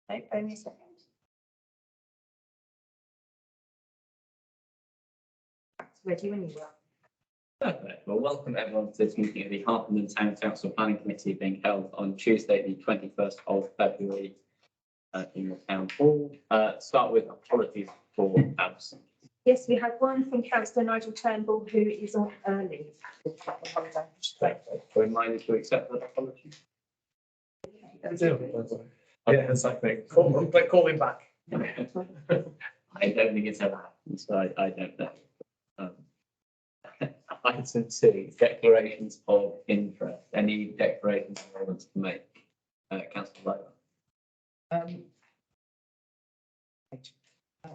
No, only a second. Ready when you are. Perfect. Well, welcome everyone to this meeting of the Harpenden Town Council Planning Committee being held on Tuesday, the 21st of February in the Town Hall. Start with apologies for absence. Yes, we have one from Councillor Nigel Turnbull who is on leave. Reminded to accept that apology. Yeah, exactly. Call him back. I don't think it's ever happened, so I don't know. Item 2, declarations of interest. Any declarations you want to make, Councillor Lowe?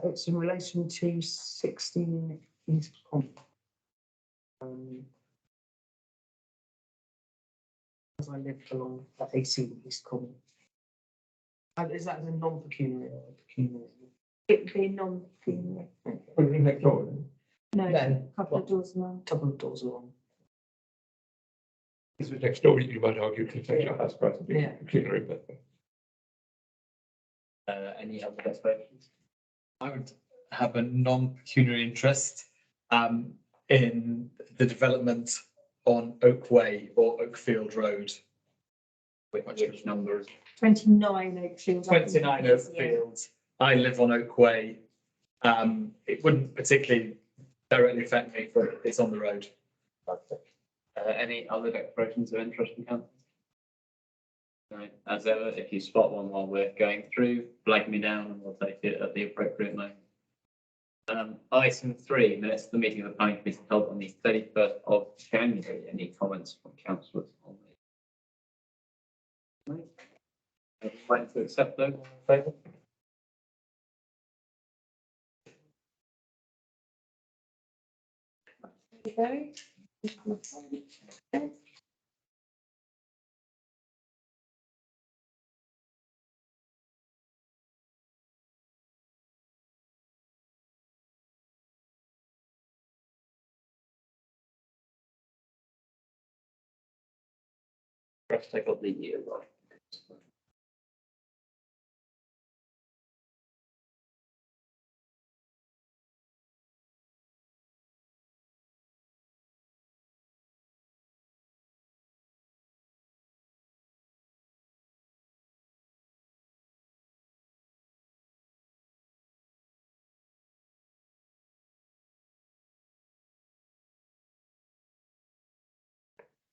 It's in relation to 16 East Common. As I live along the AC East Common. Is that a non-pecuniary or pecuniary? It would be non-pecuniary. No, No. a couple of doors along. Couple of doors along. This was next door, you might argue, to take your house price and be Yeah. pecuniary, but. Any other declarations? I would have a non-pecuniary interest in the development on Oak Way or Oakfield Road. Which number is 29 Oakfield. 29 Oakfield. I live on Oak Way. It wouldn't particularly directly affect me, but it's on the road. any other declarations of interest in council? No, as ever, if you spot one while we're going through, flag me down and we'll take it at the appropriate moment. Item 3, minutes of the meeting of the planning committee held on the 31st of January. Any comments from councillors on the? No. Waiting to accept those, all in favour? Perhaps I got the year right.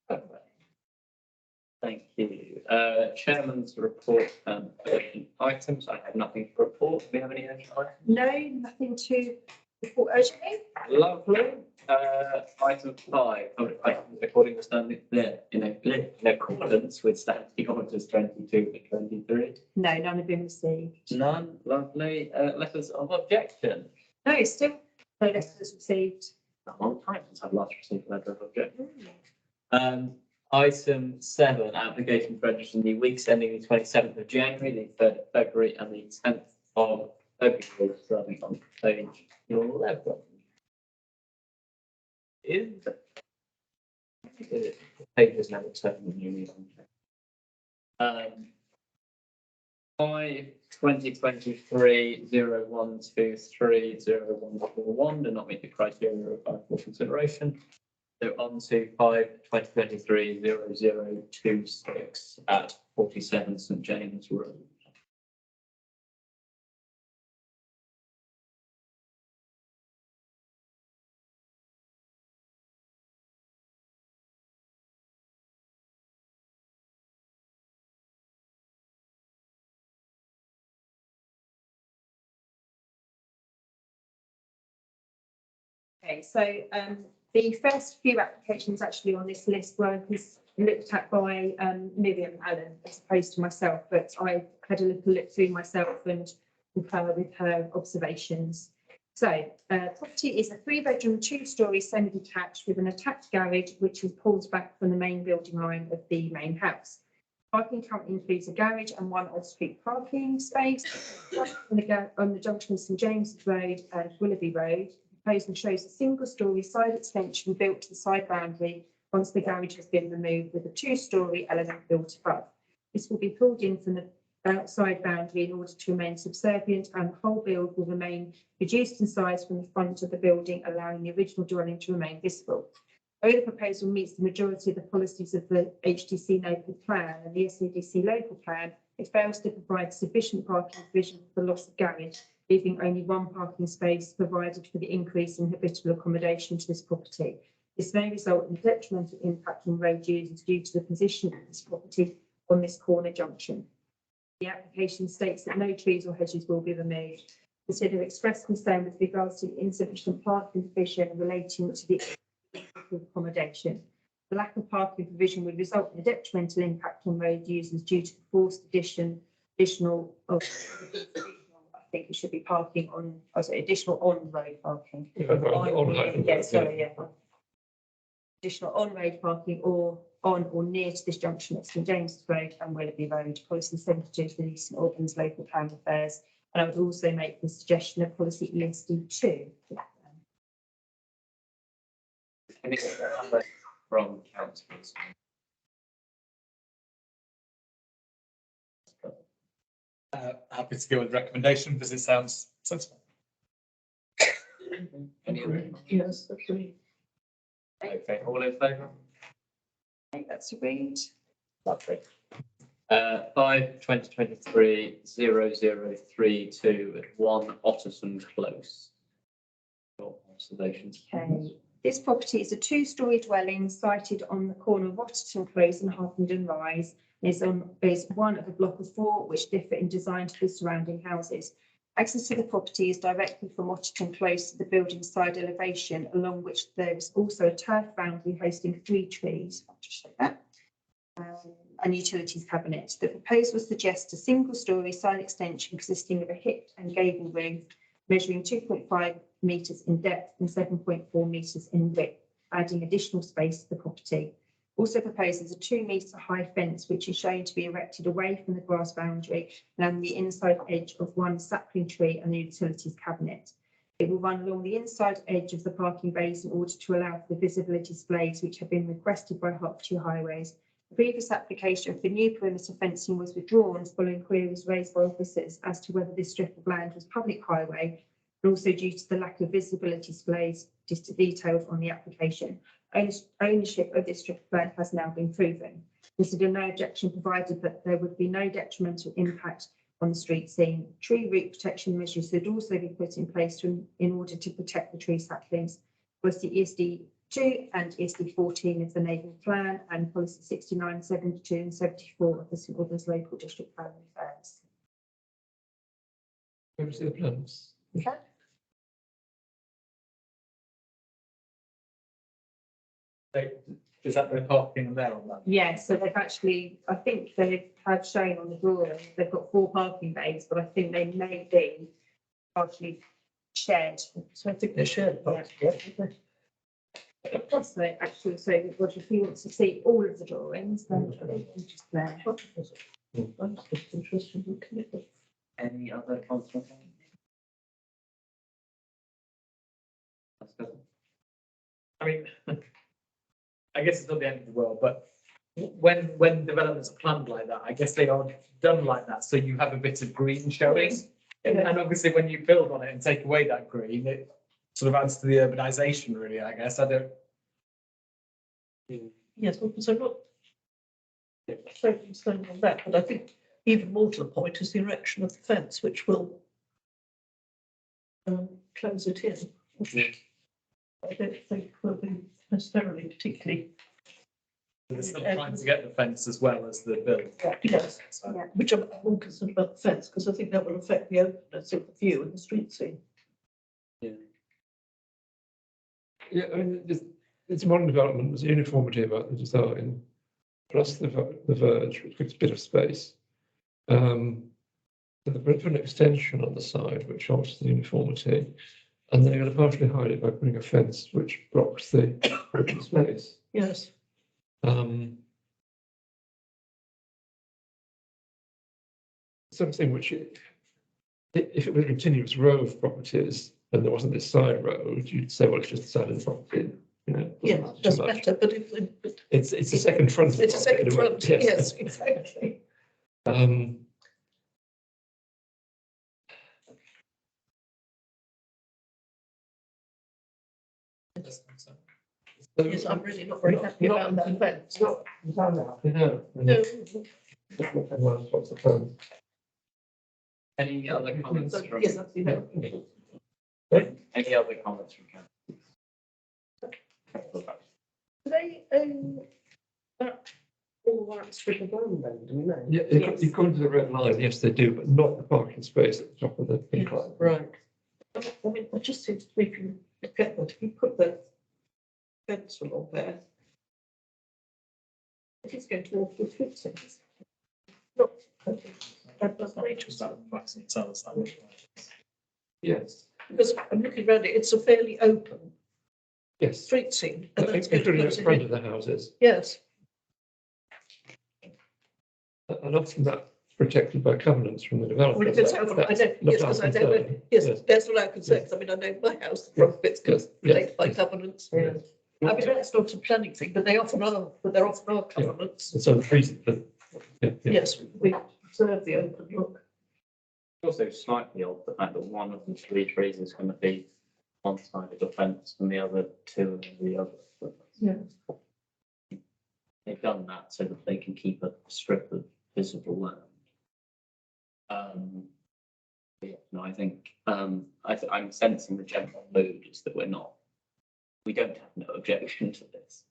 Perfect. Thank you. Chairman's report and urgent items. I have nothing to report. Do we have any urgent items? No, nothing to report urgently. Lovely. Item 5, public items according to standing there in accordance with standing orders 22 to 23. No, none have been received. None. Lovely. Letters of objection. No, still no letters received. A long time since I've last received a letter of objection. Item 7, application for registering the weeks ending the 27th of January, the 3rd of February, and the 10th of February, starting on page 11. Is the page is never turned when you need on. 5, 2023 0123 0141 do not meet the criteria required for consideration. So on to 5, 2023 0026 at 47 St James Road. Okay, so the first few applications actually on this list were looked at by Miriam Allen as opposed to myself, but I had a little look through myself and concur with her observations. So property is a 3-bedroom, 2-storey semi-detached with an attached garage which is pulled back from the main building line of the main house. Parking currently includes a garage and 1 off-street parking space on the junction of St James Road and Willoughby Road. Proposal shows a single-storey side extension built to the side boundary once the garage has been removed with a 2-storey element built above. This will be pulled in from the outside boundary in order to remain subservient, and the whole build will remain reduced in size from the front of the building, allowing the original dwelling to remain visible. Although the proposal meets the majority of the policies of the HDC neighbourhood plan and the SADC local plan, it fails to provide sufficient parking provision for the loss of garage, leaving only one parking space provided for the increase in habitable accommodation to this property. This may result in a detrimental impact on road users due to the position of this property on this corner junction. The application states that no trees or hedges will be removed. Consider express concern with regards to insufficient parking provision relating to the accommodation. The lack of parking provision would result in a detrimental impact on road users due to the forced additional I think it should be parking on, additional on-road parking. Additional on-road parking or on or near to this junction at St James's Road and Willoughby Road, policy 72 of the St Albans Local Plan Affairs. And I would also make the suggestion of policy ESD2. Any comment from councillors? Happy to go with recommendation because it sounds sensible. Any other? Yes, agree. Okay, all in favour? I think that's agreed. Lovely. 5/2023/0032 at 1 Otterson Close. Your observations? Okay. This property is a two-storey dwelling sited on the corner of Otterton Close and Harpenden Rise, and is one of a block of 4 which differ in design to the surrounding houses. Access to the property is directly from Otterton Close to the building side elevation, along which there is also a turf boundary hosting 3 trees. I'll just show that. And utilities cabinet. The proposal suggests a single-storey side extension consisting of a hip and gable roof, measuring 2.5 metres in depth and 7.4 metres in width, adding additional space to the property. Also proposes a 2-metre high fence, which is shown to be erected away from the grass boundary and on the inside edge of one sapling tree and the utilities cabinet. It will run along the inside edge of the parking bays in order to allow for the visibility displays which have been requested by Hertfordshire Highways. The previous application for new perimeter fencing was withdrawn following queries raised by officers as to whether this strip of land was public highway, and also due to the lack of visibility displays detailed on the application. Ownership of this strip of land has now been proven. Consider no objection provided that there would be no detrimental impact on the street scene. Tree root protection measures should also be put in place in order to protect the tree saplings. Policy ESD2 and ESD14 of the neighbourhood plan, and policy 69, 72 and 74 of the St Albans Local District Plan Affairs. Where is the plans? Okay. Is that the parking there on that? Yeah, so they've actually, I think they have shown on the drawing, they've got 4 parking bays, but I think they may be partially shared. So I think they're shared. So actually, so Roger, if you want to see all of the drawings, then just there. That's interesting. Any other councillors? I mean, I guess it's not the end of the world, but when developments are planned like that, I guess they are done like that, so you have a bit of green showing. And obviously, when you build on it and take away that green, it sort of adds to the urbanisation, really, I guess. I don't. Yes, because I'm not so concerned on that, but I think even more to the point is the erection of the fence, which will close it in. I don't think will be necessarily particularly. They're still trying to get the fence as well as the build. Yes, So, which I'm more concerned about the fence, because I think that will affect the openness of the view and the street scene. Yeah, I mean, it's modern development, there's uniformity about the design, plus the verge, which gives a bit of space. So they've put an extension on the side, which alters the uniformity, and then you're going to partially hide it by putting a fence which blocks the open space. Yes. Something which, if it was a continuous row of properties and there wasn't this side road, you'd say, well, it's just the side of the property. You know, Yeah, too that's much. better, but if It's a second front. of it's a the property second in a way. front, yes, exactly. Yes, I'm really not very happy about that fence. It's not, entirely happy, no. No, Everyone else wants the plan. Any other comments so, from? yes, that's, you know, Any other comments from council? Do they own that, all that strip of land then, do we know? Yeah, you've gone to the red line, yes, they do, but not the parking space at the top of the incline. Right. I mean, I just seems to me, if you look at that, if you put the fence along there, it is going to walk with footsteps. Not, that doesn't make sense. Yes, Because I'm looking around it, it's a fairly open yes. street scene, and that's going to Including close the it front in. of the houses, Yes, and often that's protected by covenants from the developer. well, if it's open, I know, yes, because I know, yes, that's what I'm concerned, 'cause I mean, I know my house, the front bit's Yes, protected by yes. covenants. Yeah. I mean, that's not a planning thing, but they often are, covenants. And so the reason for, yeah. Yes, we observe the open look. Also slightly odd, the fact that one of the three trees is going to be one side of the fence and the other two on the other. Yeah. They've done that so that they can keep a strip of visible land. Yeah, no, I think, I'm sensing the general mood is that we don't have no objection to this.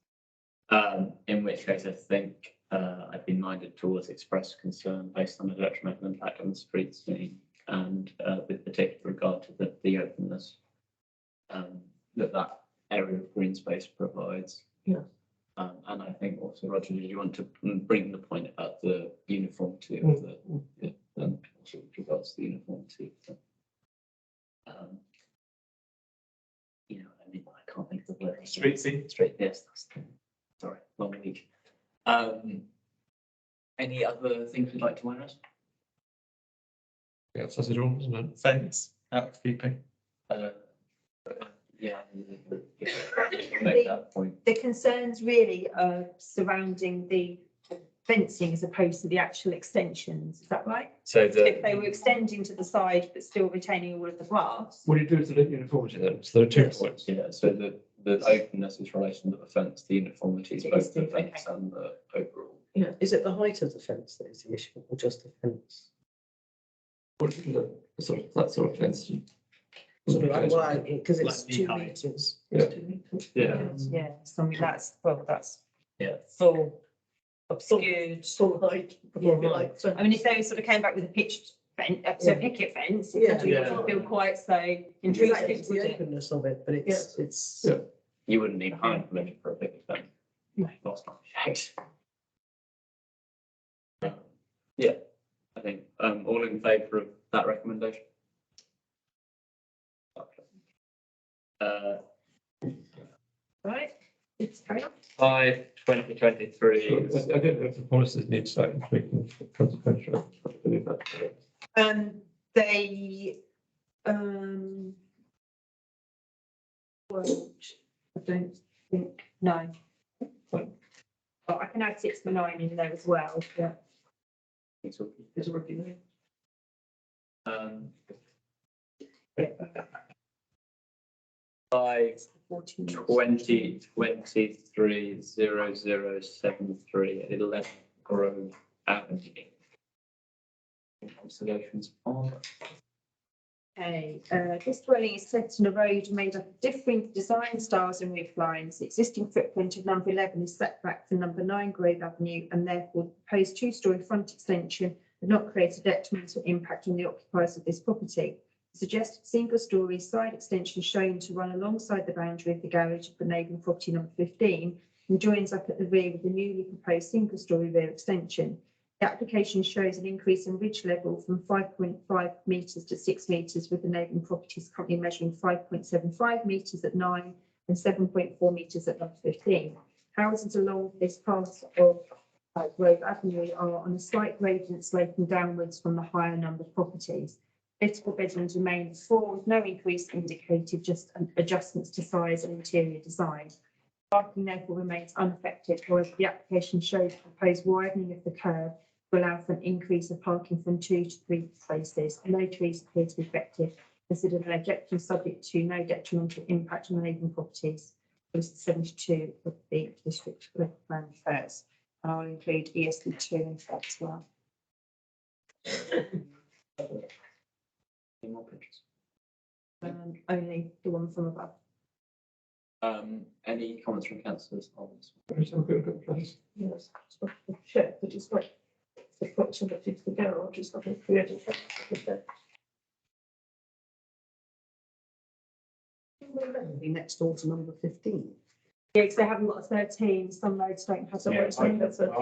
In which case I think, I'd be minded towards express concern based on the detrimental impact on the street scene and, with particular regard to the openness, that area of green space provides. Yeah. And I think also, Roger, did you want to bring the point about the uniformity of the, also with regards to the uniformity of the, you know, I mean, I can't think of the word. Street scene. Street, yes, sorry, long week. Any other things you'd like to add? Yeah, that's it all, isn't it? Fence, housekeeping. Yeah. Make that point. The concerns really are surrounding the fencing as opposed to the actual extensions, is that right? So If they were extending to the side but still retaining all of the grass. What do you do to the uniformity then? So there are 2 Yes, points. yeah, so the openness is relation to the fence, the uniformity is It both is the different, fence and the overall. Yeah, is it the height of the fence that is the issue, or just the fence? What is the sort of, that sort of fence? Sort of like wide, because it's Like knee 2 height. metres. Yeah. Yeah, something that's Yeah. full obscured. Full height. Yeah, like, I mean, if they sort of came back with a pitched fence, so a picket fence, it Yeah. probably wouldn't feel quite so It's intrusive, would the it? openness of it, but it's. Yeah. You wouldn't need planning permission for a big fence. No. That's not the case. Yeah, I think, all in favour of that recommendation? Right, it's carry on. 5/2023. I don't know if the policies need slightly tweaking for consequential. I believe that. They, well, I don't think, no. But I can add 69 in there as well, yeah. It's all- It's already there. Five 14. 2023-0073 at 11 Grove Avenue. Observations on. Okay, this dwelling is set on a road made up of differing design styles and roof lines. The existing footprint of number 11 is set back from number 9 Grove Avenue, and therefore the proposed 2-storey front extension would not create a detrimental impact on the occupiers of this property. The suggested single-storey side extension shown to run alongside the boundary of the garage of the neighbouring property number 15 and joins up at the rear with the newly proposed single-storey rear extension. The application shows an increase in ridge level from 5.5 metres to 6 metres, with the neighbouring properties currently measuring 5.75 metres at 9 and 7.4 metres at number 15. Houses along this part of Grove Avenue are on a slight gradient sloping downwards from the higher number of properties. Vertical bedrooms remain 4 with no increase indicated, just adjustments to size and interior design. Parking therefore remains unaffected, whereas the application shows proposed widening of the curb to allow for an increase of parking from 2 to 3 spaces. No trees appear to be affected, considered an objection subject to no detrimental impact on the neighbouring properties. is 72 of the district local plan affairs. And I'll include ESD2 in that as well. Any more pictures? Only the one from above. Any comments from councillors on this? Very some good place. Yes, it's not a shed, but it's like the proximity to the garage is not a creative. Be next door to number 15. Yeah, because they haven't got a 13, some roads don't have. Yeah, some roads don't have 13.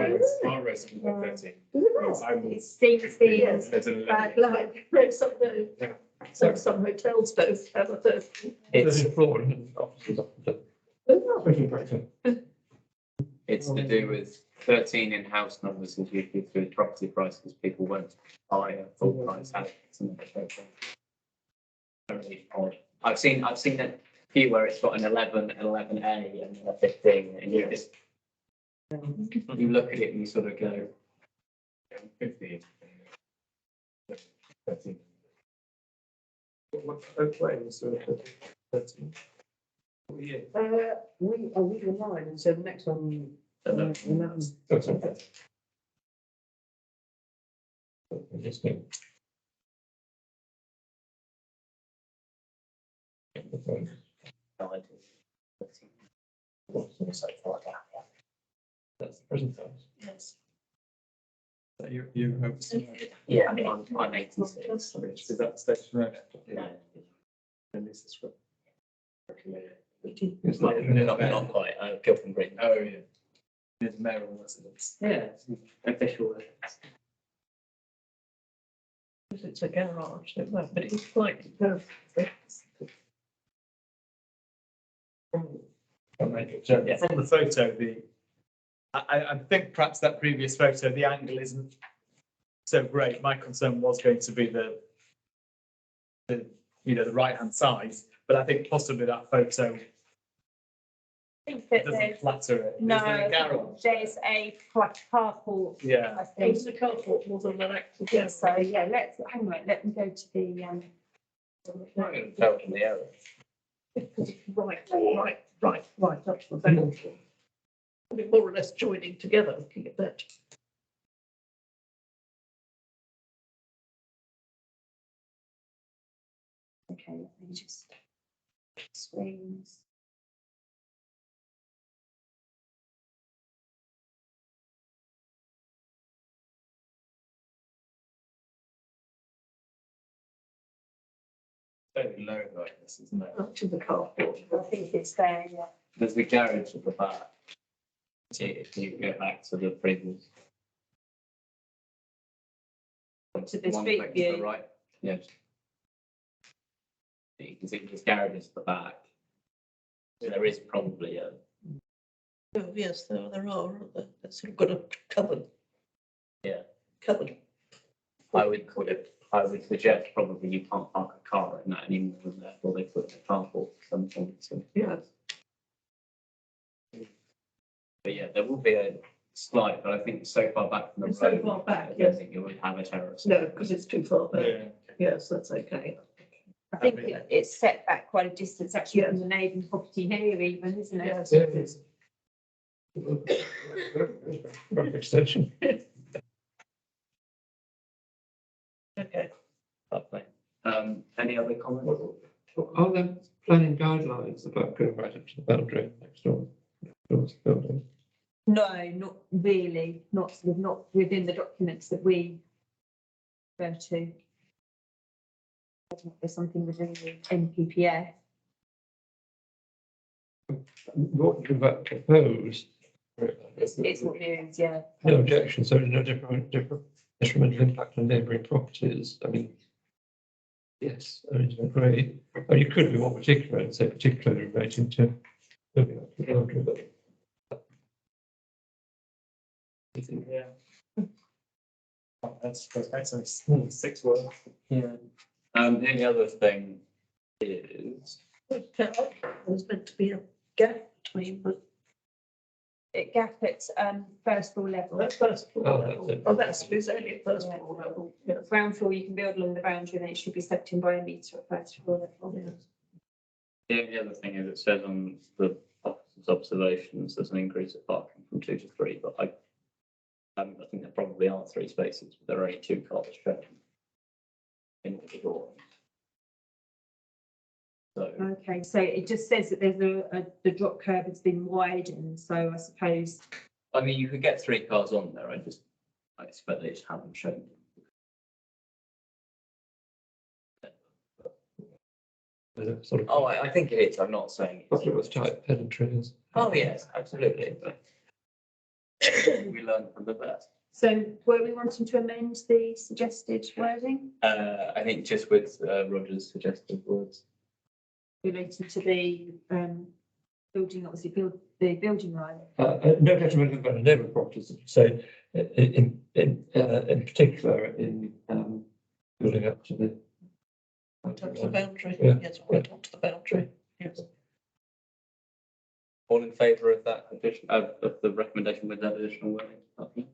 Our resident of 13. It seems being Yes. There's an bad 11. luck. No, some do. Yeah. Some hotels don't have a 13. It's, 34 and offices up to it's to do with 13 in-house numbers is usually through property prices. People won't buy a full price house. Very odd. I've seen a few where it's got an 11, an 11A and a 15 and you just, you look at it and you sort of go, 15. 13. both ways, so 13. We were 9, and so the next one, and that was That's okay. Interesting. That's the present house. Yes. You have. yeah, I'm 86. Is that station road? No, And this is from. It's not even in not quite, Gilpin Green. Oh, yeah. There's mayoral residence. Yeah, official. Because it's a garage, it won't, but it's slightly perfect. Yeah. From the photo, I think perhaps that previous photo, the angle isn't so great. My concern was going to be the right-hand side, but I think possibly that photo I think that doesn't there's, flatter it. no, Is there a garage? there's a carport, Yeah. I think. It's the carport more than an actual Yeah, garage. so yeah, hang on, let me go to the, I'm going to tell from the arrow. Right, up to the back. I mean, more or less joining together, looking at that. okay, let me just swings. Fairly low like this, isn't it? Up to the carport. I think it's there, yeah. There's the garage at the back. See, if you go back to the previous. To the one street back to the view. right, yes. You can see this garage is at the back. There is probably a, Oh, yes, there are, aren't there? It's sort of got a cupboard. Yeah. Cupboard. I would suggest probably you can't park a car in that anymore, and therefore they put a carport for some point. So, Yes. but yeah, there will be a slight, but I think so far back from the It's so road. far back, I don't yes. think you would have a terrace. No, because it's too far back. Yeah. Yes, that's okay. I think it's set back quite a distance actually from the neighbouring property here even, isn't it? Yes, Yeah, it is. Rough extension. Okay. Lovely. Any other comments? Are there planning guidelines about going right up to the boundary next door? Next door to the building? No, not really, not within the documents that we go to. There's something within the NPPF. What you about proposed? It's what it is, yeah. No objection, so no detrimental impact on neighbouring properties. I mean, yes, I mean, I agree. Or you could be more particular and say particularly relating to building up to the boundary, but Yeah. That's excellent. 6 words. Yeah. The only other thing is, Okay. There's meant to be a gap between, but It gap at first floor level. that's first floor Oh, level. that's it. Oh, that's, it's only at first Yeah. floor level. Yes. Ground floor, you can build along the boundary, then it should be stepped in by a metre at first floor level. the only other thing is it says on the council's observations, there's an increase of parking from 2 to 3, but I think there probably are 3 spaces, but there are only 2 cars shown in the drawing. So, Okay, so it just says that there's the drop curb has been widened, so I suppose, I mean, you could get 3 cars on there, I expect they just haven't shown. Sort of, Oh, I think it is, I'm not saying. possibly it was tight pedestrians. Oh, yes, absolutely, but we learn from the best. so were we wanting to amend the suggested wording I think just with Roger's suggested words. relating to the building, obviously the building line? No detrimental about neighbouring properties, so in particular in building up to the. Right up to the boundary, Yeah. yes, right up to the boundary, yes. All in favour of that addition, of the recommendation with that additional wording? Okay.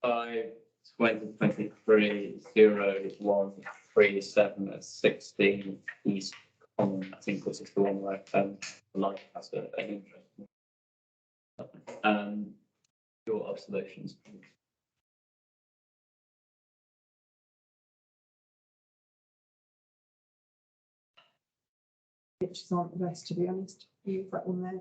5/2023/0137 at 16 East Common, I think this is the one where light has an interest. Your observations. Pictures aren't the best, to be honest. Use that one there.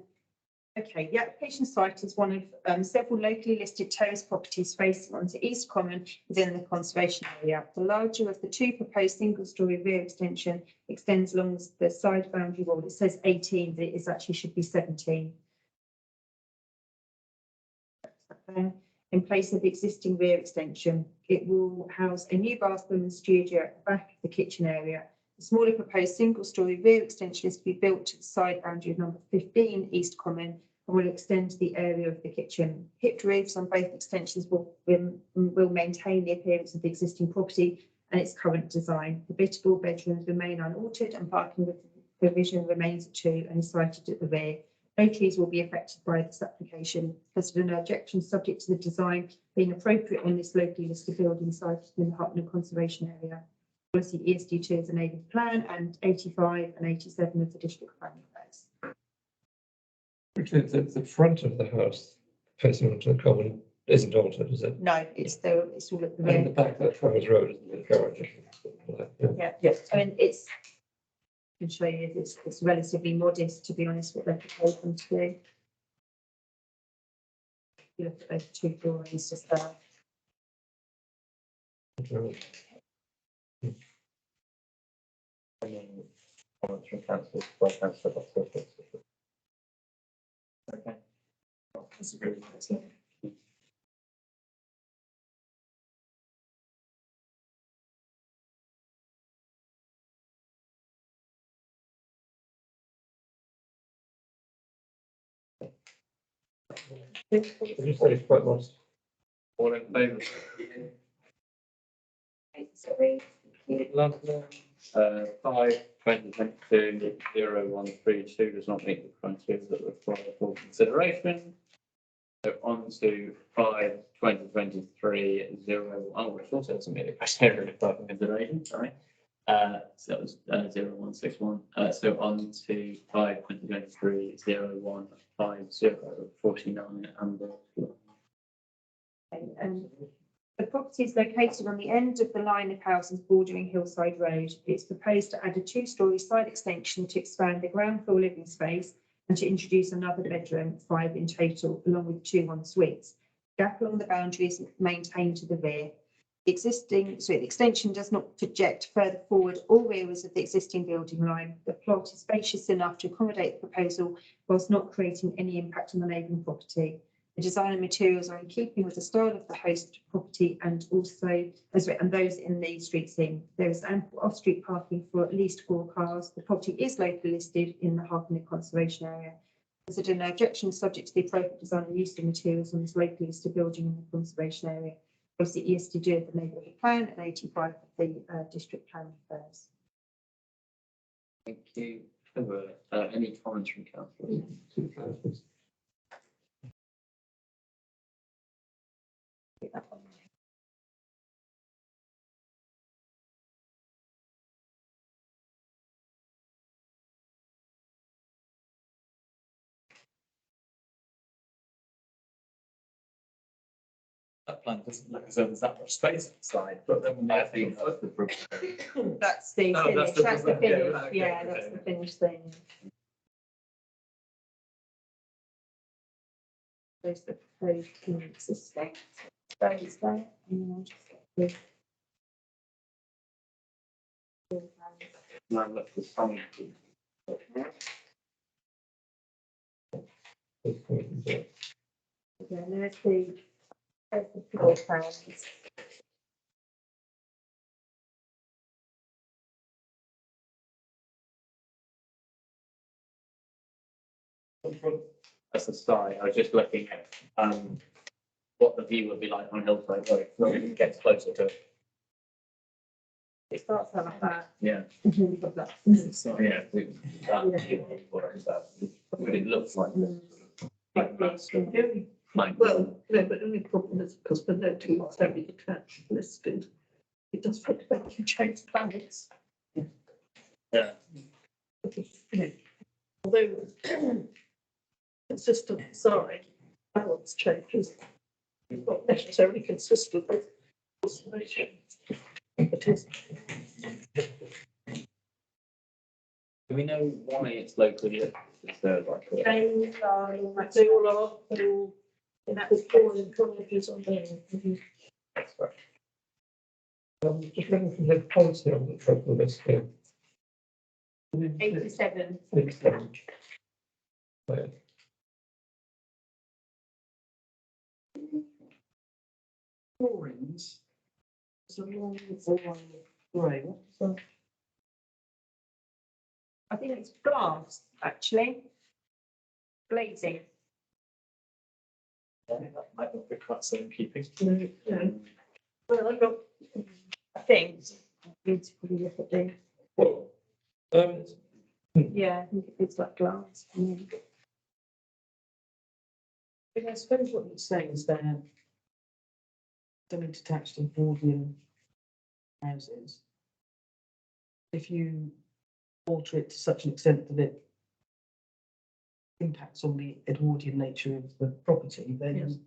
Okay, the application site is one of several locally listed terrace properties facing onto East Common within the conservation area. The larger of the 2 proposed single-storey rear extension extends along the side boundary wall. It says 18, but it is actually should be 17. In place of the existing rear extension, it will house a new bathroom and studio at the back of the kitchen area. The smaller proposed single-storey rear extension is to be built to the side boundary of number 15 East Common and will extend the area of the kitchen. Hipped roofs on both extensions will maintain the appearance of the existing property and its current design. Habitable bedrooms remain unaltered and parking with provision remains at 2 and is sited at the rear. No trees will be affected by this application. Consider no objection subject to the design being appropriate on this locally listed building site in the Hartland Conservation Area. Policy ESD2 is a neighbourhood plan and 85 and 87 of the district planning plans. Actually, the front of the house facing onto the common isn't altered, is it? No, it's all at the And the rear. back, that Travers Road, isn't it, garage? Yeah. Yeah, yes. I mean, I can show you, it's relatively modest, to be honest, what they're proposing to do. If you look at those 2 drawings just there. I mean, comments from council, by councillor. Okay. Disagree with this. Would you say it's quite modest? All in favour? Sorry. 5/2022/0132 does not meet the criteria that require full consideration. So on to 5/2023/01, which also doesn't meet the criteria required for consideration, sorry. So that was 0161. So on to 5/2023/0150 49 Amber. The property is located on the end of the line of houses bordering Hillside Road. It's proposed to add a 2-storey side extension to expand the ground floor living space and to introduce another bedroom, 5 in total, along with 2 en-suites. Gap along the boundary is maintained to the rear. The extension does not project further forward or rearwards of the existing building line. The plot is spacious enough to accommodate the proposal whilst not creating any impact on the neighbouring property. The design and materials are in keeping with the style of the host property and also those in the street scene. There is ample off-street parking for at least 4 cars. The property is locally listed in the Hartland Conservation Area. Consider no objection subject to the appropriate design and use of materials on this locally listed building in the conservation area. Obviously, ESD2 of the neighbourhood plan and 85 of the district plan affairs. Thank you. Any comments from council? 2 plans. That one. That plan doesn't look as though there's that much space inside, but then when I you think that's the problem. That's the Oh, finish, that's the that's the design, yeah, finish, okay, yeah, okay. that's the finish thing. There's the proposed existing space there. And then I'll just get No, look, the sun. Yeah, there's the floor plans. That's the side. I was just looking at, what the view would be like on Hillside Road, so it gets closer to it. It starts out like that. Yeah. You've got that. So, yeah, but it looks like this. Like this, yeah. The only, Like, well, no, but the only problem is because the no two lots only detached listed. It does fundamentally change the balance. yeah, Although consistent design, balance changes. Not necessarily consistent with conservation. It is. do we know why it's locally? Is there like a- They are all like- They all are, they're all, in that was all in colleges on there. Just looking for the policy on the top of this here. 87. Yeah. Drawings. It's a long grey, what's that? I think it's glass, actually. Glazing. That might not be quite so in keeping. No, no. Well, I've got, I think. Need to probably look at the, Well, yeah, I think it's like glass. Yeah. But I suppose what you're saying is they're semi-detached Edwardian houses. If you alter it to such an extent that it impacts on the Edwardian nature of the property, then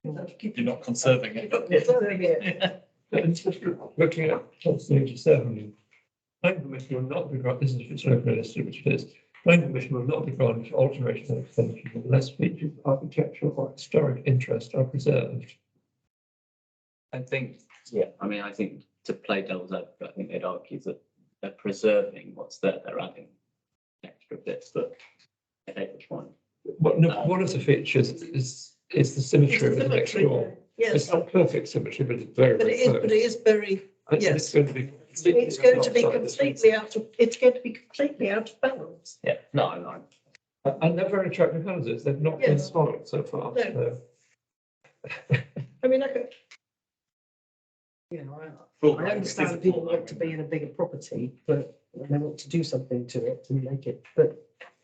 You're not conserving it. Conserving it. and just looking at policy 87, planning permission will not be granted, this is if it's locally listed, which it is. Planning permission will not be granted for alteration or extension unless features of architectural or historic interest are preserved. I think, yeah, I mean, I think to play devil's advocate, I think they'd argue that they're preserving what's there, they're adding extra bits, but I take the point. One of the features is the symmetry of the next Symmetry, door. yes, It's not perfect symmetry, but it's very, but it very is, close. but it is very, And yes. It's going to be. it's going to be completely out of, it's going to be completely out of balance. Yeah, no. And they're very attractive houses. They've not been Yes. spoiled so far. No. So. I mean, I could, you know, I understand people want to be in a bigger property, but they want to do something to it and make it, but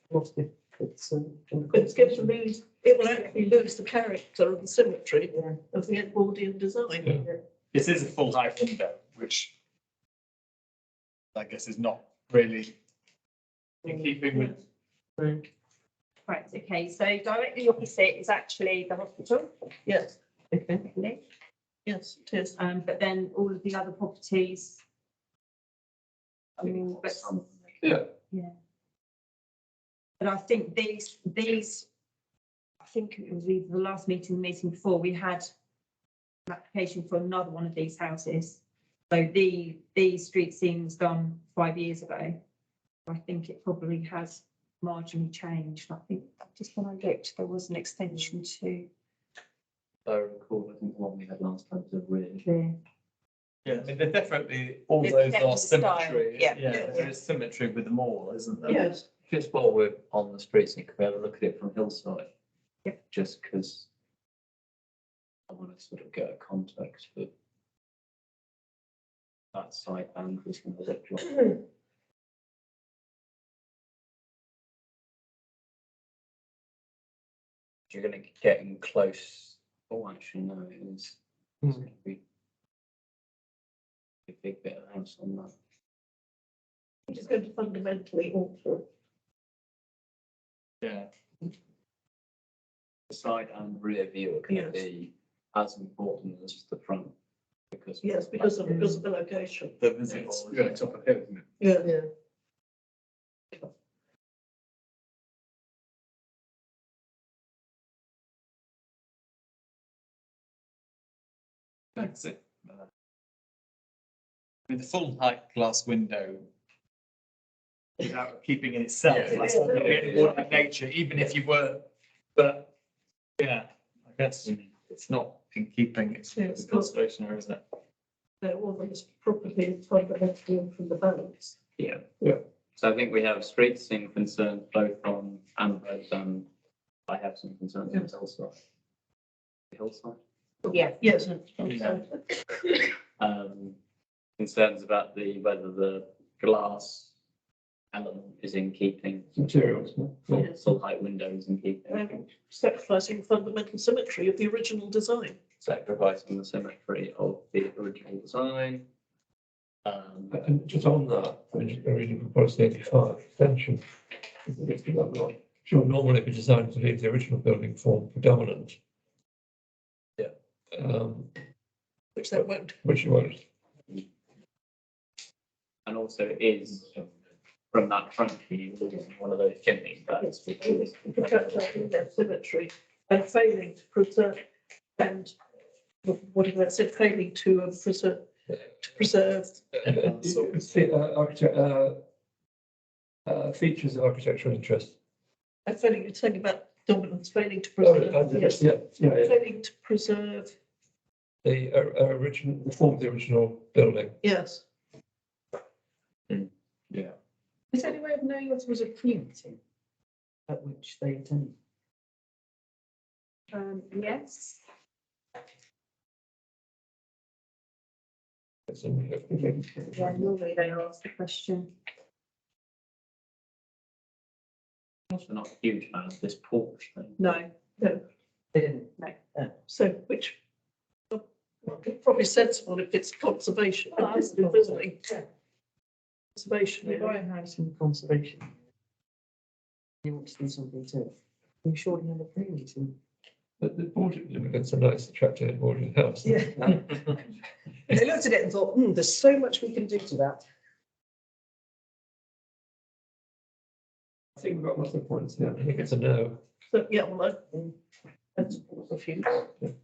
what if it's in the it's going to lose, it will actually lose the character of the symmetry Yeah. of the Edwardian design. Yeah. This is a full height window, which I guess is not really in keeping with. Right, okay, so directly opposite is actually the hospital. Yes, Technically. yes, it is. But then all of the other properties. I mean, but, Yeah, but I think these, I think it was either the last meeting, the meeting before, we had an application for another one of these houses. So the street scene was done 5 years ago. I think it probably has marginally changed. I think just when I looked, there was an extension to I recall, I think the one we had last time was a rear. the. Yeah, I mean, they're definitely, all It's those kept are the style, symmetry. yeah. There is symmetry with them all, isn't there? Yes, Just while we're on the streets, you can have a look at it from Hillside. Yep. Just because I want to sort of get a context for that site and was going to look like. You're going to get in close. Oh, actually, no, it is. It's going to be a big bit of house on that. it is going to fundamentally alter. Yeah. The side and rear view are going to Yes. be as important as the front. Because. Yes, because of the location. The visits, yeah, it's up ahead, isn't it? Yeah. Yeah. That's it. With the full height glass window. Without keeping in itself, Yeah. that's not really more like nature, even if you were, but, yeah, I guess it's not in keeping, it's Yeah, it's not. conservation area, isn't it? There was property fundamentally from the balance. Yeah. Yeah. So I think we have street scene concerns both on Ambrose and I have some concerns on Hillside. Hillside? Yeah. Yes. Concerns about whether the glass element is in keeping, Materials. Yeah. full height windows in keeping, Sacrificing fundamental symmetry of the original design. sacrificing the symmetry of the original design. And just on that, I'm just reading from policy 85 extension. Should normally be designed to leave the original building form predominant. Yeah. Which they won't. Which you won't. And also it is from that front view, one of those chimneys that's. Protecting their symmetry and failing to preserve and whatever that said, failing to preserve. Features of architectural interest. And failing, you're saying about dominance, failing to Oh, preserve. Yes. yeah. Failing to preserve, The original, the form of the original building. yes. Yeah. Is there any way of knowing if there was a pre-meeting at which they attended? Yes. Yeah, normally they ask the question. Also not a huge fan of this porch thing. No. They didn't. So which probably sensible if it's conservation. Oh, It's absolutely. visiting. Conservation. You buy a house in conservation. You want to do something to it. You surely have a pre-meeting. But the boarding, it's a nice attractive boarding house. Yeah. They looked at it and thought, there's so much we can do to that. I think we've got lots of points here. I think it's a no. So, yeah, well, that's a few.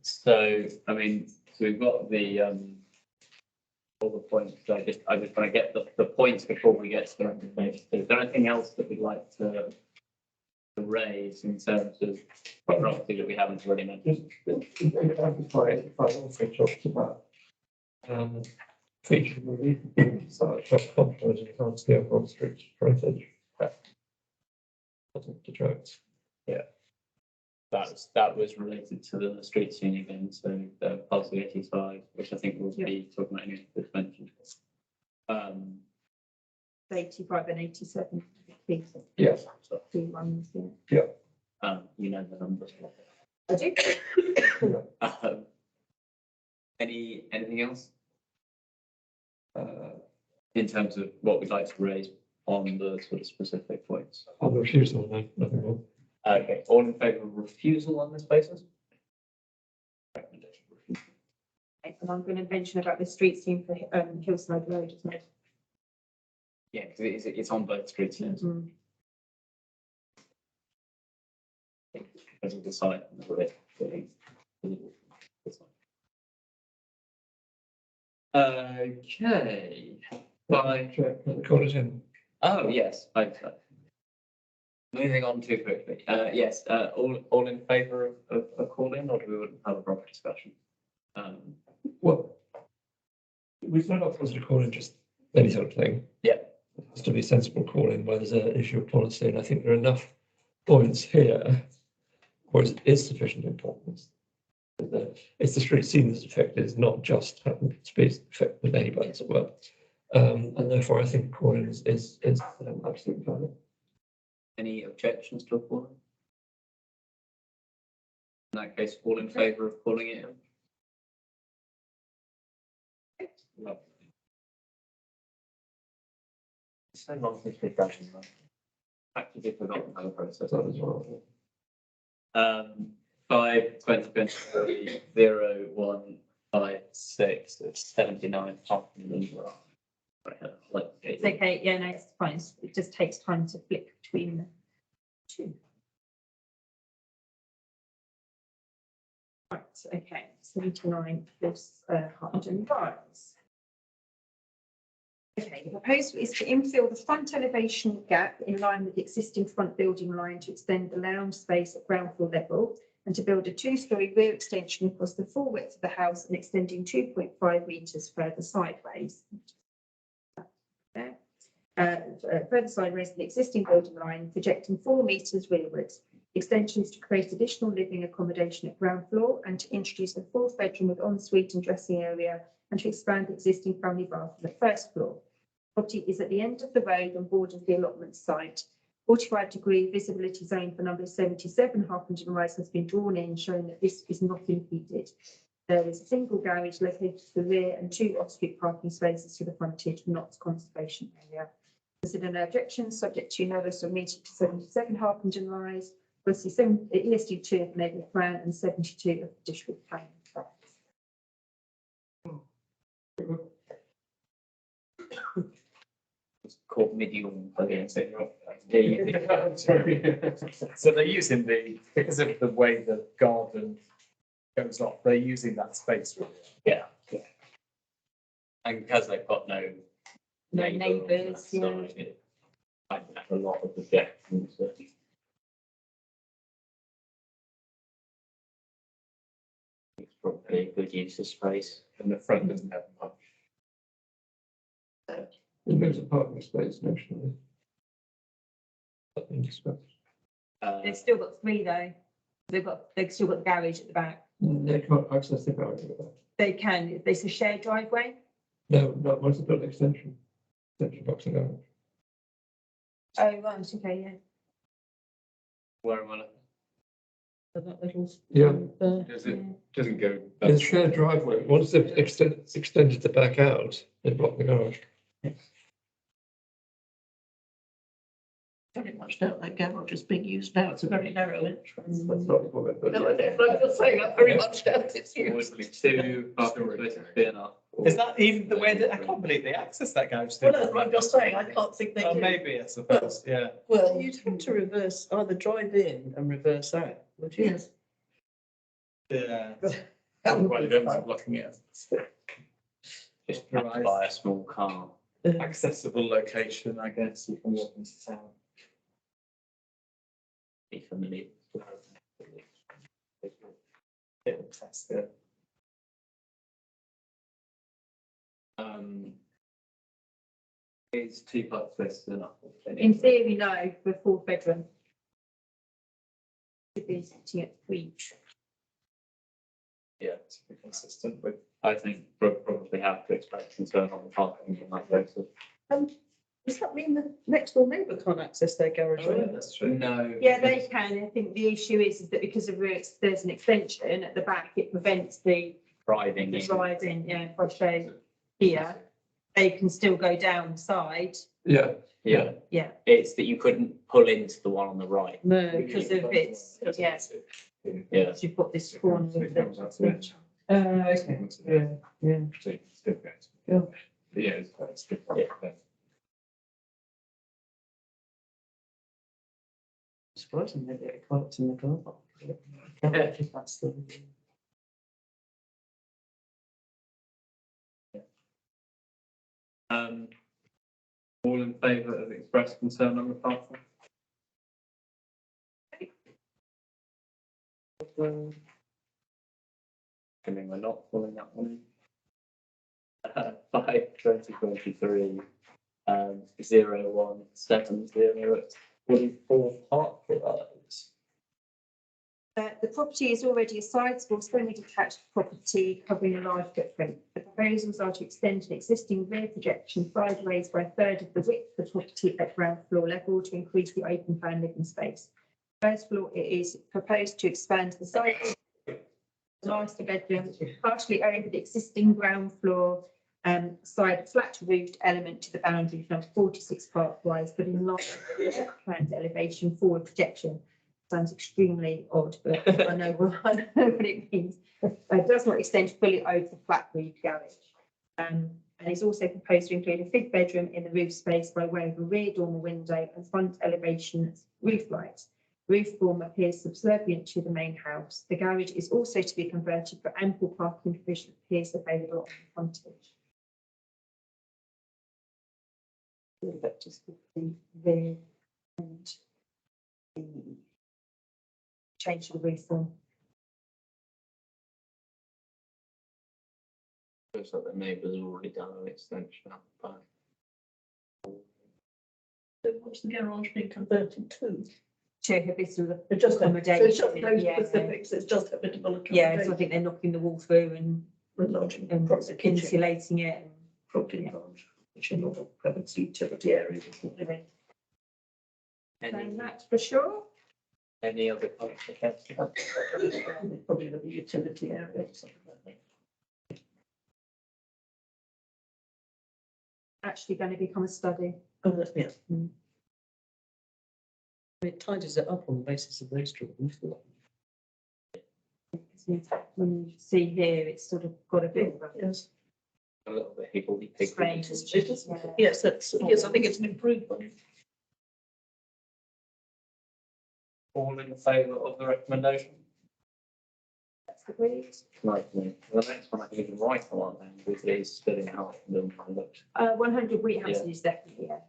So, I mean, so we've got the, all the points, so I just want to get the points before we get to the recommendation. Is there anything else that we'd like to raise in terms of property that we haven't already mentioned? Just amplify it, if I also talked about feature movie, such as contours and can't see over on street frontage. Doesn't detract. That was related to the street scene again, so the policy 85, which I think we'll be talking about anyway, this mentioned. 85 and 87. Yes. Two ones, yeah. You know the numbers. I do. Anything else? In terms of what we'd like to raise on the sort of specific points? On the refusal, no, nothing more. Okay, all in favour of refusal on this basis? Recommendation for refusal. And I'm going to mention about the street scene for Hillside Road, isn't it? Yeah, because it's on both streets. Yes. Mhm. Because of the site. And the way. Okay. Fine. Call it in. Oh, yes. Moving on too quickly. Yes, all in favour of calling, or do we want to have a proper discussion? Well, we've not got to call in just any sort of thing. Yeah. It has to be sensible calling where there's an issue of policy, and I think there are enough points here where it is sufficient importance. It's the street scene that's affected, it's not just happened to be affect the neighbour, as it were. And therefore, I think calling is absolutely fine. Any objections to a calling? In that case, all in favour of calling it in? Lovely. So long since we've done it. Practically forgotten how the process. That as well. 2023, 0156, it's 79 Hopkins. It's okay, yeah, no, it's fine. It just takes time to flick between the two. Right, okay, 79 plus Harpenden Rise. Okay, the proposal is to infill the front elevation gap in line with the existing front building line to extend the lounge space at ground floor level and to build a two-storey rear extension across the full width of the house and extending 2.5 metres further sideways. Further sideways than the existing building line, projecting 4 metres rearwards. Extensions to create additional living accommodation at ground floor and to introduce a fourth bedroom with ensuite and dressing area and to expand the existing family bath on the first floor. Property is at the end of the road and borders the allotment site. 45-degree visibility zone for number 77 Harpenden Rise has been drawn in, showing that this is not impeded. There is a single garage located to the rear and 2 off-street parking spaces to the frontage, not conservation area. Consider no objections, subject to no less of meeting to 77 Harpenden Rise, ESD 2 of the neighbourhood plan and 72 of the district plan. It's called medium. So they're using because of the way the garden goes off, they're using that space. Yeah. And because they've got no Neighbours, yeah. I have a lot of objections. It's probably a good use of space. And the front doesn't have much. It moves a parking space notionally. I think it's about- They've still got 3 though. They've still got the garage at the back. They can't access the garage at the back. They can, there's a shared driveway. No, not once they've got an extension box and garage. Oh, right, okay, yeah. Where am I looking? That little. Yeah. Doesn't go. It's a shared driveway. Once they've extended the back out, they block the garage. Very much don't like garage is being used now. It's a very narrow entrance. That's not the comment, but No, I don't, I'm just saying, I very much doubt it's used. Would be 2 parking spaces big enough. Is that even the way that I can't believe they access that garage? Well, no, I'm just saying, I can't think they Oh, do. maybe, I suppose, yeah. Well, you'd have to reverse, either drive in and reverse out, would you? Yes. Yeah. That would Well, be you don't fine. mind blocking it. Just have to buy a small car. Accessible location, I guess, you can walk into town. Be familiar. Test it. Is 2 parking spaces enough? In theory, no, for a 4th bedroom. Should be sitting at 3. Yeah, To be consistent with. I think we'll probably have to expect concern on the parking on that basis. Does that mean the next door neighbour can't access their garage? That's true. No. Yeah, they can. I think the issue is that because of where there's an extension at the back, it prevents the Driving in. driving, yeah, if I show here, they can still go down the side. yeah, Yeah. Yeah. It's that you couldn't pull into the one on the right. No. Because of its, yeah, Yeah. you've got this corner of the. Okay, yeah, yeah. Yeah. Yeah, it's different. Surprisingly, they get parked in the car park. If that's the. All in favour of express concern on the parking? I mean, we're not pulling that one in. 5/2023, 0170 at 44 Park Road. The property is already a sizable semi-detached property covering a large footprint. The proposals are to extend an existing rear projection sideways by a third of the width of the property at ground floor level to increase the open plan living space. First floor, it is proposed to expand the side master bedroom partially over the existing ground floor side flat roofed element to the boundary from 46 Park Rise, but in line with the planned elevation forward projection. Sounds extremely odd, but I know what it means. Does not extend fully over the flat roof garage. And is also proposed to include a fifth bedroom in the roof space by way of a rear dormer window and front elevation roof lights. Roof form appears subservient to the main house. The garage is also to be converted for ample parking provision appears available on the frontage. But just with the rear and the change to the roof form. Looks like the neighbours already done an extension up the back. So what's the garage being converted to? To habitable It's just, so it's just no yeah. specifics, it's just habitable Yeah, so I accommodation. think they're knocking the wall through and Enlarging and property kitchen, insulating it. property enlarge, which is not a covered utility area. And that's for sure. Any other comments? Probably the utility area or something like that. Actually going to become a study. Oh, yeah. It tidies it up on the basis of those drawings. When you see here, it's sort of got a bit of a Yes, A little bit higgledy-piggledy. strange. it is. Yeah. Yes, that's, yes, I think it's an improvement. All in favour of the recommendation? That's agreed. Right, the next one I can even write on then, with these splitting out and look. 100 Wheathouse is definitely, yeah.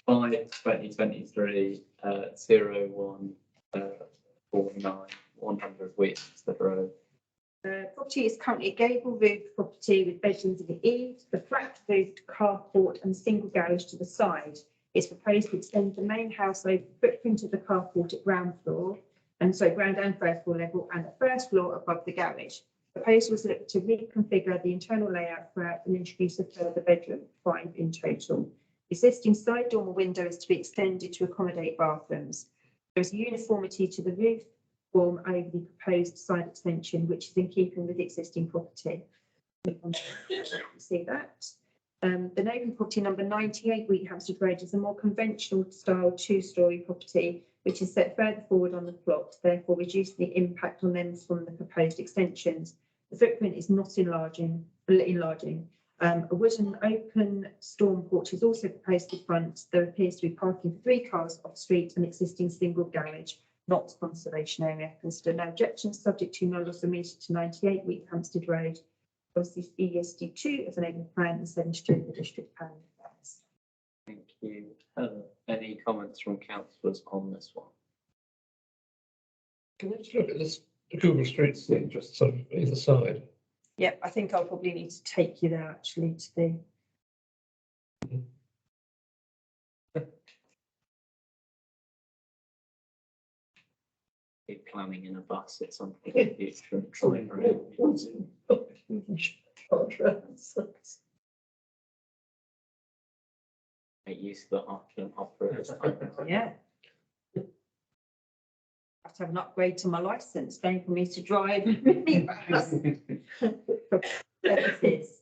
5/2023, 0149, 100 Wheatstones Road. The property is currently a gable roof property with bedrooms in the eaves, the flat roofed carport and single garage to the side. It's proposed to extend the main house over the footprint of the carport at ground floor, and so ground and first floor level, and the first floor above the garage. Proposals look to reconfigure the internal layout throughout and introduce a further bedroom, 5 in total. Existing side dormer window is to be extended to accommodate bathrooms. There is uniformity to the roof form over the proposed side extension, which is in keeping with the existing property. See that. The neighbouring property number 98 Wheathampstead Road is a more conventional style 2-storey property, which is set further forward on the plot, therefore reducing the impact on them from the proposed extensions. The footprint is not enlarging. A wooden open storm porch is also proposed at the front. There appears to be parking for 3 cars off street and existing single garage, not conservation area. Consider no objections, subject to no loss of meter to 98 Wheathampstead Road. Obviously, ESD2 as an open plan and 72 of the district plan. Thank you. Any comments from councillors on this one? Can I just look at this Google Streets thing, just sort of either side? Yep, I think I'll probably need to take you there actually to the. Be planning in a bus at some point in the future and trying around. Make use of the half-term offer. Yeah. I have to have an upgrade to my licence, going for me to drive. Purposes.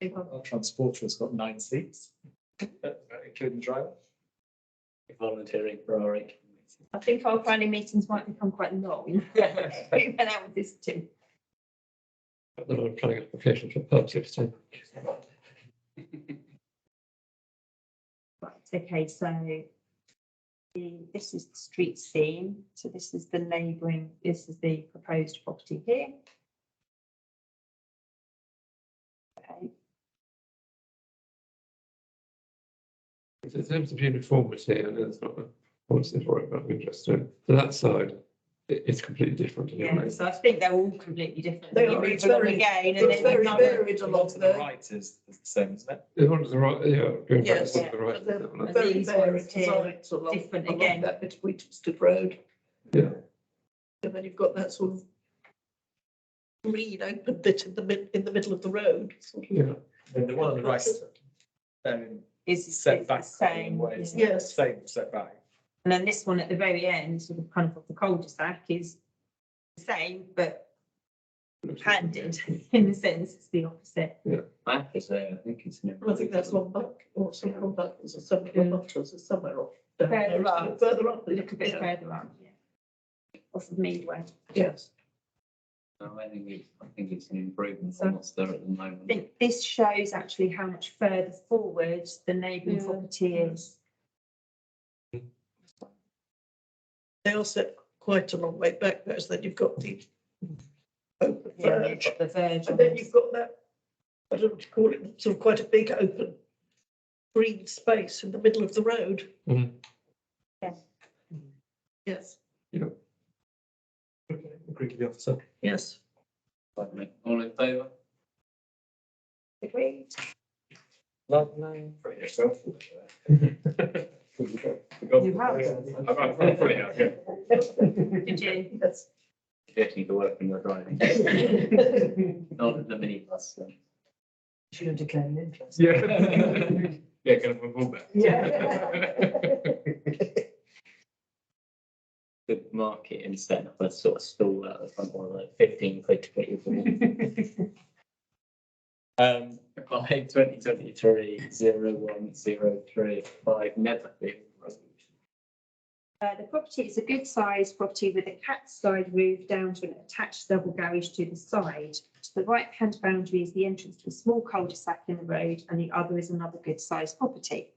Our transporter has got 9 seats, including the driver. Volunteering for our eight. I think our planning meetings might become quite long. We've been out with this too. Then I'm planning application for pub 16. Right, okay, so this is the street scene. So this is the neighbouring, this is the proposed property here. Okay, In terms of uniformity, I know it's not a policy for it, but I'm interested. To that side, it's completely different. yeah, so I think they're all completely different. They You are, move it's along very- again and It's then very another. varied The along one to the there. right is the same, isn't it? The one to the right, yeah, going back Yes, to the right. They're that one. And very these varied ones here, designs along, different along again. that bit of Wheathampstead Road. Yeah, And then you've got that sort of green open bit in the middle of the road. sort of. yeah. And the one on the right, Is set the back same. way, it's yeah. Yes. same setback. And then this one at the very end, sort of kind of off the cul-de-sac is the same, but handed, in the sense it's the opposite. I have to say, I think it's an I think that's one back, or some one back, there's a somewhere off, there's somewhere off. down Further there, up. Further up. A little bit yeah. further up, yeah. Off of Meadway. Yes. No, I think it's an improvement So- on what's there at the I moment. think this shows actually how much further forward the neighbouring Yeah. property is. They are set quite a long way back, because then you've got the open Yeah, you've verge, got the verge and on then this. you've got that, I don't know what you call it, sort of quite a big open green space in the middle of the road. Mhm. Yes. Yes, Okay, agree with the officer. yes. Lovely. All in favour? Agreed. Lovely. You have. Did you? Yes. Getting to work when you're driving. Not in the minibus. So. Should have declared an interest. Yeah. Yeah, kind of a fullback. Could mark it instead of a sort of stall out the front or like 15 quid to get you through. 2023 0103 Netherfield Road. The property is a good sized property with a cat side roof down to an attached double garage to the side. To the right hand boundary is the entrance to a small cul-de-sac in the road, and the other is another good sized property.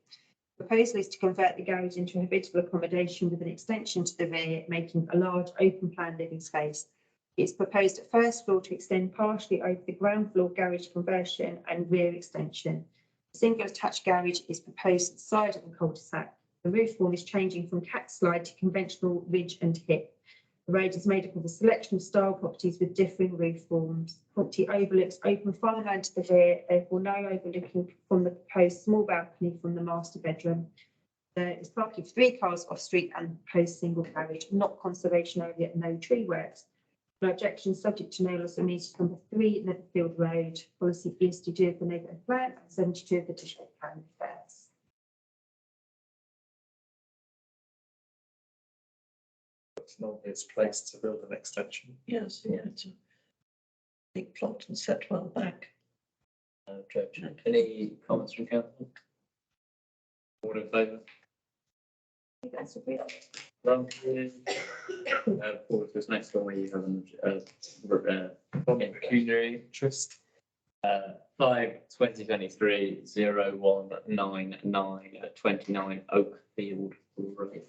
The proposal is to convert the garage into a habitable accommodation with an extension to the rear, making a large open plan living space. It's proposed at first floor to extend partially over the ground floor garage conversion and rear extension. A single attached garage is proposed at the side of the cul-de-sac. The roof form is changing from cat slide to conventional ridge and hip. The road is made up of a selection of style properties with differing roof forms. Property overlooks open farmland to the rear, therefore no overlooking from the proposed small balcony from the master bedroom. There is parking for 3 cars off street and proposed single carriage, not conservation area, no tree works. No objection, subject to no loss of metres number 3 Netherfield Road, policy ESD2 of the neighbourhood plan and 72 of the district plan affairs. It's an obvious place to build an extension. Yes, yeah, it's a big plot and set well back. Objection. Any comments from council? All in favour? That's a bit. Granted. Forward to this next one where you have Pecuniary interest. 5/2023 0199 at 29 Oakfield Road.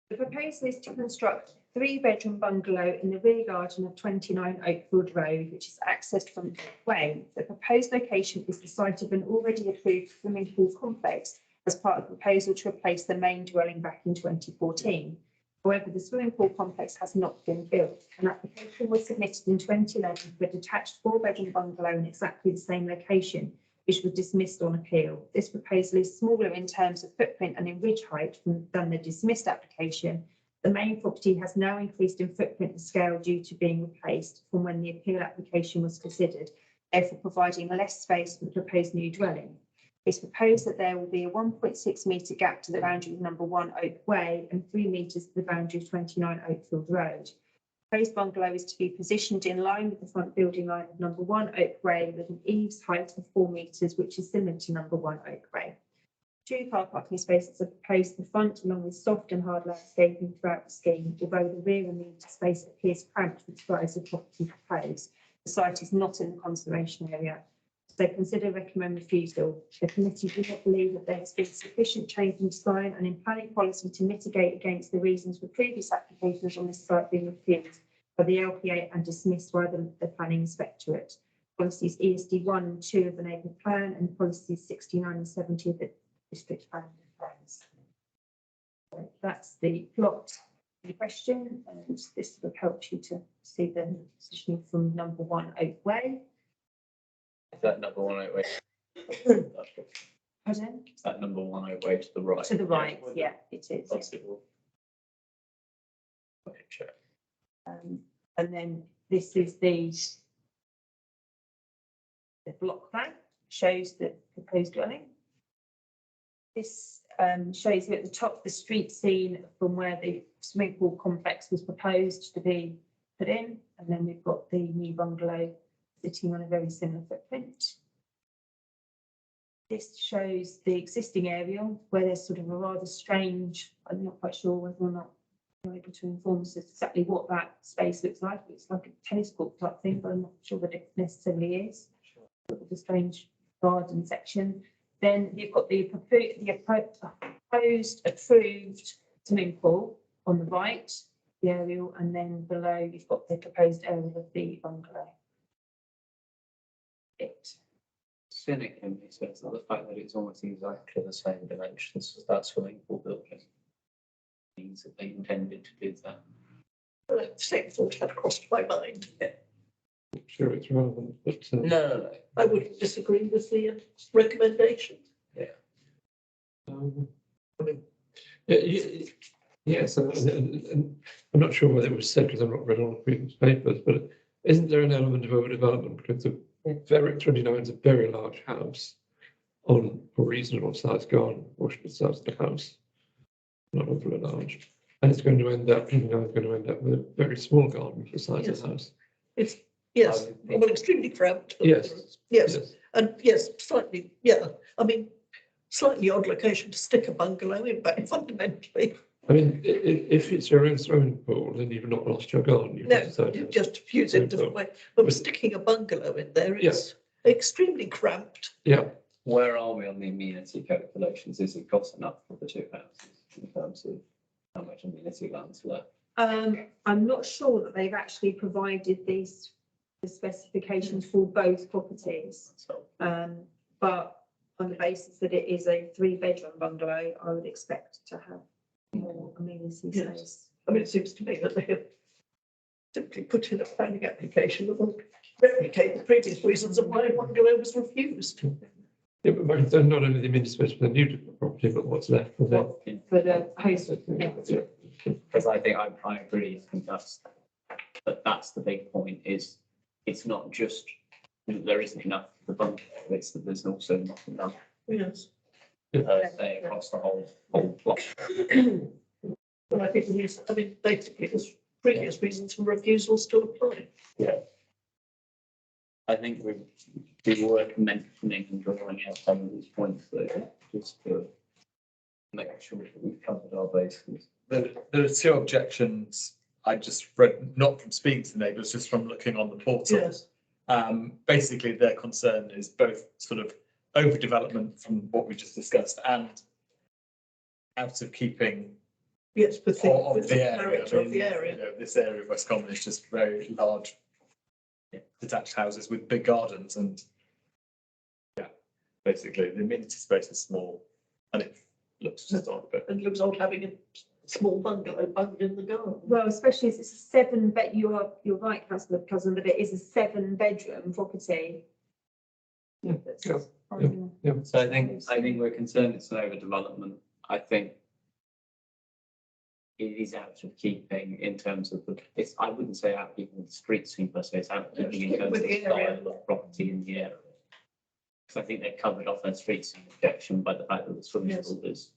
The proposal is to construct a 3-bedroom bungalow in the rear garden of 29 Oakfield Road, which is accessed from the way. The proposed location is the site of an already approved swimming pool complex as part of the proposal to replace the main dwelling back in 2014. However, the swimming pool complex has not been built. An application was submitted in 2011 for a detached 4-bedroom bungalow in exactly the same location, which was dismissed on appeal. This proposal is smaller in terms of footprint and in ridge height than the dismissed application. The main property has now increased in footprint and scale due to being replaced from when the appeal application was considered, therefore providing less space for the proposed new dwelling. It's proposed that there will be a 1.6 metre gap to the boundary of number 1 Oak Way and 3 metres to the boundary of 29 Oakfield Road. Proposed bungalow is to be positioned in line with the front building line of number 1 Oak Way with an eaves height of 4 metres, which is similar to number 1 Oak Way. 2 car parking spaces are proposed in the front, along with soft and hard landscaping throughout the scheme, although the rear and meter space appears cramped with the size of property proposed. The site is not in the conservation area. So consider recommend refusal. The committee do not believe that there has been sufficient change in design and in planning policy to mitigate against the reasons for previous applications on this site being refused by the LPA and dismissed by the planning inspectorate. Policies ESD 1 and 2 of the neighbourhood plan and policies 69 and 70 of the district plan plans. So that's the plot in question, and this will help you to see the positioning from number 1 Oak Way. Is that number 1 Oak Way? Pardon? Is that number 1 Oak Way to the right? To the right, yeah, it is. Possible. Okay, check. And then this is the block plan, shows the proposed dwelling. This shows you at the top the street scene from where the swimming pool complex was proposed to be put in, and then we've got the new bungalow sitting on a very similar footprint. This shows the existing area where there's sort of a rather strange, I'm not quite sure whether or not you're able to inform us exactly what that space looks like. It's like a tennis court type thing, but I'm not sure that it necessarily is. With a strange garden section. Then you've got the proposed approved swimming pool on the right, the aerial, and then below you've got the proposed area of the bungalow. Cynic in me says that the fact that it's almost exactly the same dimensions as that swimming pool building means that they intended to do that. The same thought had crossed my mind. I'm sure it's relevant, but. No. I wouldn't disagree with the recommendation. I mean, yes, and I'm not sure whether it was said because I've not read all the previous papers, but isn't there an element of overdevelopment because the Berwick 29 is a very large house on a reasonable sized garden, or should be the size of the house, not overly large, and it's going to end up, 29 is going to end up with a very small garden for the size of the house. It's, yes, well, extremely cramped. Yes. Yes, and yes, slightly, yeah, I mean, slightly odd location to stick a bungalow in, but fundamentally. I mean, if it's your own swimming pool, then you've not lost your garden. You've No, decided you to- just use it a different way, but sticking a bungalow in there, it's extremely cramped. Yeah, Where are we on the amenity calculations? Is it got enough for the two houses in terms of how much amenity land's left? I'm not sure that they've actually provided the specifications for both properties. So But on the basis that it is a 3-bedroom bungalow, I would expect to have more amenity Yes. space. I mean, it seems to me that they have simply put in a planning application that will replicate the previous reasons of why a bungalow was refused. yeah, but my concern not only the amenity space for the new property, but what's left for the. For the host. Because I think I agree. I think that's the big point is it's not just that there isn't enough for the bungalow, it's that there's also not enough Yes. say across the whole plot. But I think the reason, I mean, basically, the previous reasons for refusal still apply. I think we were mentioning and drawing out some of these points though, just to make sure that we've covered our bases. There are two objections I just read, not from speaking to the neighbours, just from looking on the portal. Yes. Basically, their concern is both sort of overdevelopment from what we just discussed and out of keeping Yes, with of the area. character I of the mean, area. you know, this area of West Common is just very large detached houses with big gardens and basically the amenity space is small and it looks just odd, but And it looks odd having a small bungalow bunged in the garden. Well, especially as it's a 7-bed, you're right, councillor Cousin, that it is a 7-bedroom property. Yeah, That's- yeah. So I think we're concerned it's an overdevelopment. I think it is out of keeping in terms of I wouldn't say out of keeping with the street scene per se, it's out of keeping in terms With of the the area. style of property in the area. Because I think they've covered off their street scene objection by the fact that the swimming Yes. pool is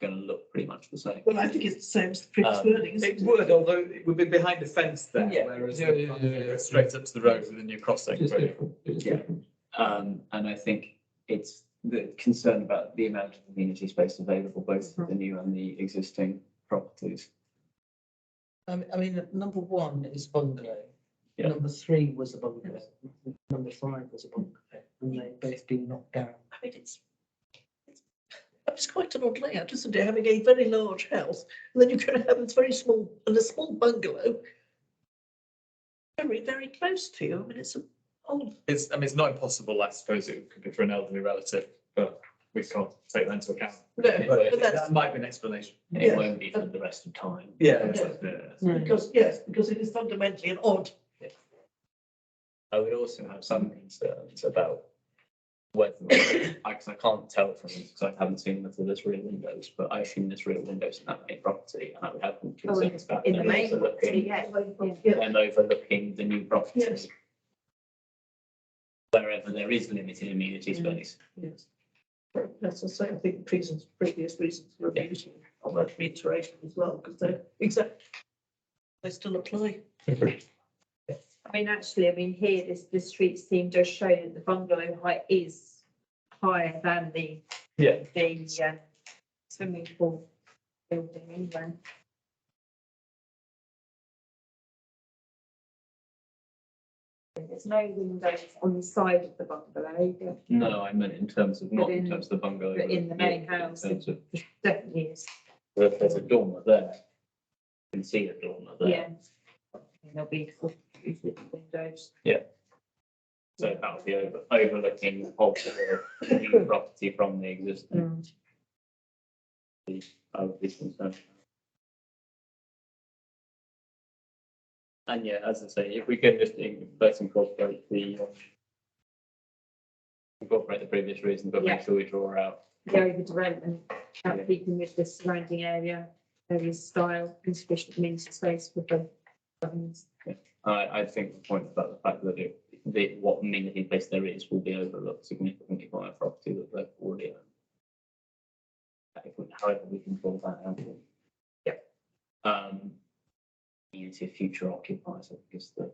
going to look pretty much the same. Well, I think it's the same as the previous wording, isn't it would, although it would be behind a fence there, Yeah. whereas Yeah, the yeah, front yeah, would go yeah. straight up to the road with a new crossing. It is different. It is Yeah. different. And I think it's the concern about the amount of amenity space available, both for the new and the existing properties. I mean, number 1 is bungalow. Yeah. Number 3 was a bungalow. Number 5 was a bungalow, and they've both been knocked down. I mean, it's quite an odd layout, isn't it? Having a very large house, and then you're going to have this very small, and a small bungalow very, very close to you. I mean, it's an old. It's not impossible, I suppose it could be for an elderly relative, but we can't take that into account. No, But but that's that might be an explanation. It Yeah. won't be for the rest of time. Yeah. because, yes, because it is fundamentally an odd. I would also have some concerns about whether, because I can't tell from this, because I haven't seen whether there's real windows, but I assume there's real windows in that main property, and I would have some concerns about In the them main property, overlooking, yeah. them overlooking the new property. Yes. Wherever there is limited amenity space. Yes. That's the same, I think, previous reasons for refusal. on that reiteration as well, because they're exact. They still apply. I mean, actually, I mean, here, the street scheme does show that the bungalow height is higher than the swimming pool building anyway. There's no windows on the side of the bungalow, No, I meant in terms of, not in terms of the bungalow. but in the main yeah, house, In terms of, it definitely is. if there's a dormer there, you can see a dormer there. Yeah. And there'll be full windows. So that would be overlooking of the new property from the existing. I would be concerned. And yeah, as I say, if we can just first incorporate incorporate the previous reasons, but make sure we draw out. The overdevelopment, keeping with the surrounding area style, insufficient amenity space for the governments. I think the point about the fact that what amenity base there is will be overlooked significantly by a property that they've already owned. However, we can draw that out. Yep. Into future occupiers, I guess the.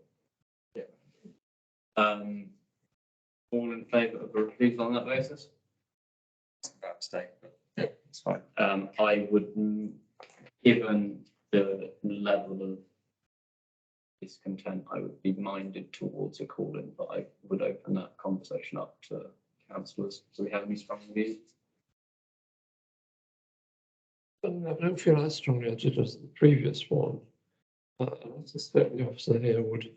All in favour of a refusal on that basis? About to stay, but yeah, it's fine. I would, given the level of discontent, I would be minded towards a call-in, but I would open that conversation up to councillors. Do we have any strong views? I don't feel as strongly as it as the previous one. I suspect the officer here would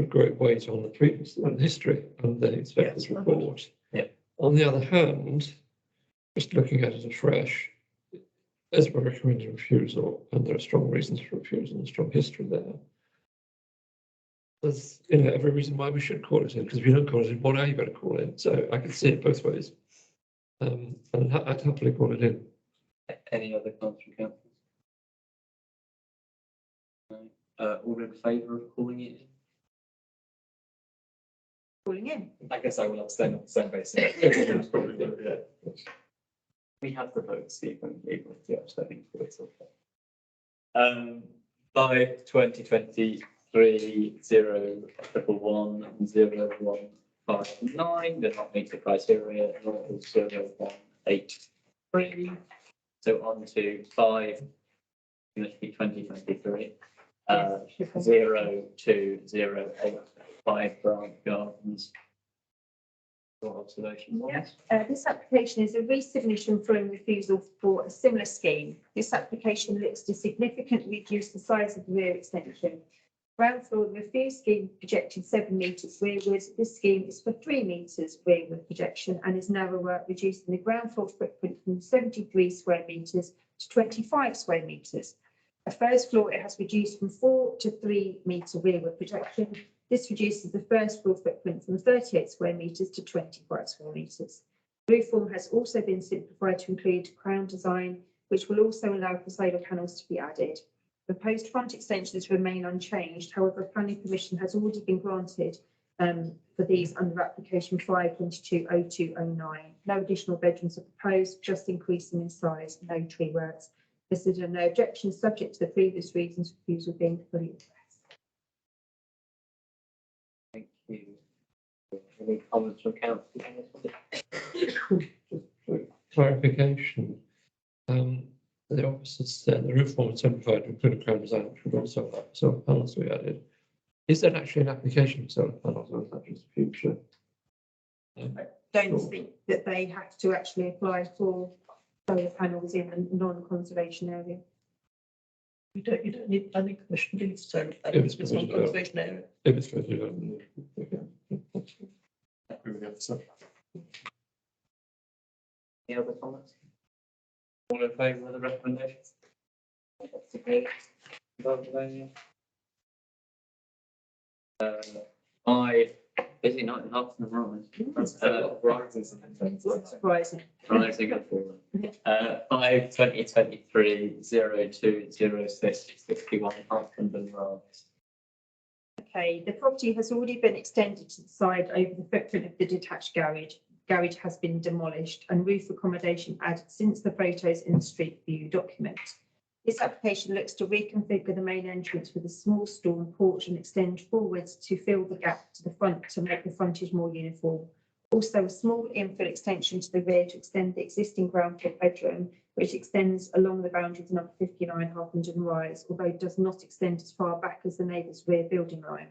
great weight on the previous on history and the inspector's report. Yeah. On the other hand, just looking at it afresh, as we're recommending refusal, and there are strong reasons for refusal and strong history there. There's every reason why we should call it in, because if you don't call it in, what are you going to call in? So I can see it both ways. And I'd happily call it in. Any other comments from council? No. All in favour of calling it in? Calling in. I guess I will abstain on the same basis. We have the votes, even if you're abstaining for it. Okay. 5/2023 011 0159 does not meet the criteria, nor does 0183. So on to 5/2023 02085 Grant Gardens. Your observation? This application is a resubmission following refusal for a similar scheme. This application looks to significantly reduce the size of the rear extension. Ground floor, the refused scheme projected 7 metres rearward. This scheme is for 3 metres rearward projection and is narrower, reducing the ground floor footprint from 73 square metres to 25 square metres. At first floor, it has reduced from 4 to 3 metre rearward projection. This reduces the first floor footprint from 38 square metres to 25 square metres. The roof form has also been simplified to include crown design, which will also allow for solar panels to be added. The proposed front extensions remain unchanged. However, planning permission has already been granted for these under application 5/22/0209. No additional bedrooms are proposed, just increasing in size, no tree works. Consider no objections subject to the previous reasons refusal being fully addressed. Thank you. Any comments from council? Clarification. The officers said the roof form is simplified to include a crown design, which would also have solar panels to be added. Is that actually an application for solar panels, or is that just future? Don't think that they have to actually apply for solar panels in a non-conservation area. You don't need planning permission, do you? So If it's it's not permitted, conservation area. If it's for development. Okay. Happy with the officer. Any other comments? All in favour of the recommendation? Busy night in Hertford, Not surprising. Rising and falling. 5/2023 0206 61 Hartland Road. Okay, the property has already been extended to the side over the footprint of the detached garage. garage has been demolished and roof accommodation added since the photos in the street view document. This application looks to reconfigure the main entrance with a small storm porch and extend forwards to fill the gap to the front to make the frontage more uniform. Also, a small infill extension to the rear to extend the existing ground floor bedroom, which extends along the boundary of number 59 Harpenden Rise, although it does not extend as far back as the neighbour's rear building line.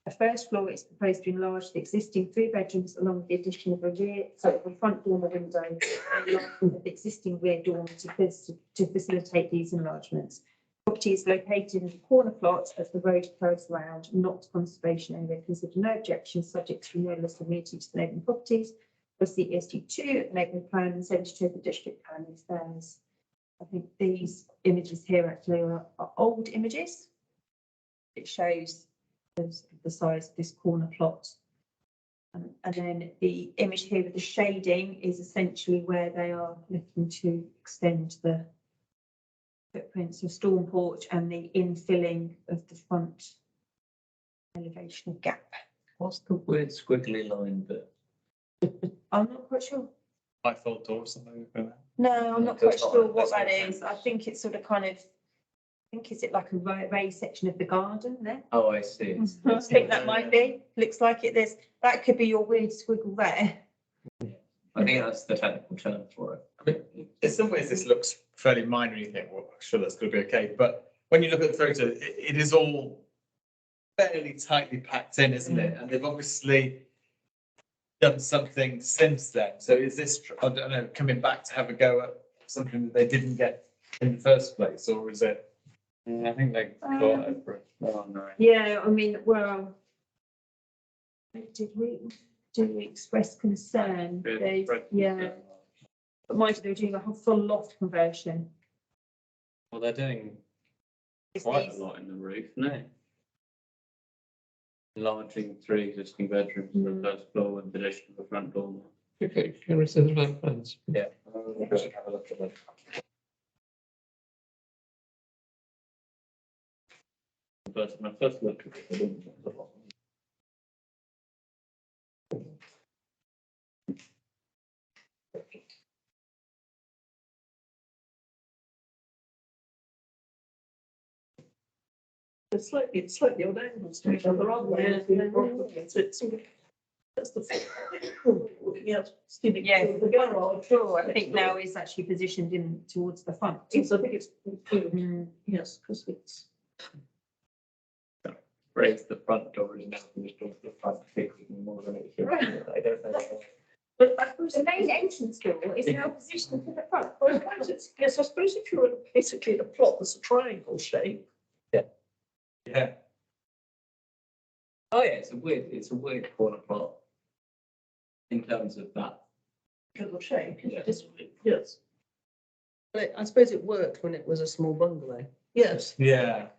The first floor is proposed to enlarge the existing 3 bedrooms along with the addition of a front dormer window and enlargement of the existing rear dormer to facilitate these enlargements. Property is located in a corner plot as the road curves round, not conservation area. Consider no objection subject to no loss of immunity to the neighbouring properties. Was the ESG2 of the neighbouring plan and 72 of the district plan is theirs. I think these images here actually are old images. It shows the size of this corner plot. And then the image here with the shading is essentially where they are looking to extend the footprints of storm porch and the infilling of the front elevation of gap. What's the weird squiggly line bit? I'm not quite sure. Bifold door or something. No, I'm not It quite does not sure have what this that one. is. I think it's sort of kind of, is it like a raised section of the garden there? Oh, I see. I think that might be. Looks like it. That could be your weird squiggle there. I think that's the technical term for it. I mean, in some ways, this looks fairly minor. You think, well, sure, that's going to be okay. But when you look at the photo, it is all fairly tightly packed in, isn't it? And they've obviously done something since then. So is this, I don't know, coming back to have a go at something that they didn't get in the first place, or is it? I think they got over it. Oh, no. Yeah, I mean, well, did we express concern? Yeah, but mind you, they were doing a whole full loft conversion. Well, they're doing It's quite these- a lot in the roof, no? Enlarging 3 existing bedrooms to the first floor with the addition of a front door. Okay, can we send them out plans? Yeah. We should have a look at it. My first look at it, I didn't think it was a lot. It's slightly on angles to each other, aren't they? It's sort of, that's the. Looking out, steaming Yeah, through the garage. Sure, I think now is actually positioned in towards the front. Yes, I think it's, Mm. yes, because it's. Raise the front door is now finished off the front, fixing more than it should. I don't know. But I suppose The main entrance door is now positioned to the front. I suppose it's, yes, I suppose if you're basically in a plot that's a triangle shape, Yeah. Oh, yeah, it's a weird corner plot. In terms of that. triangle shape, Yeah. this would be, yes, But I suppose it worked when it was a small bungalow. yes. Yeah.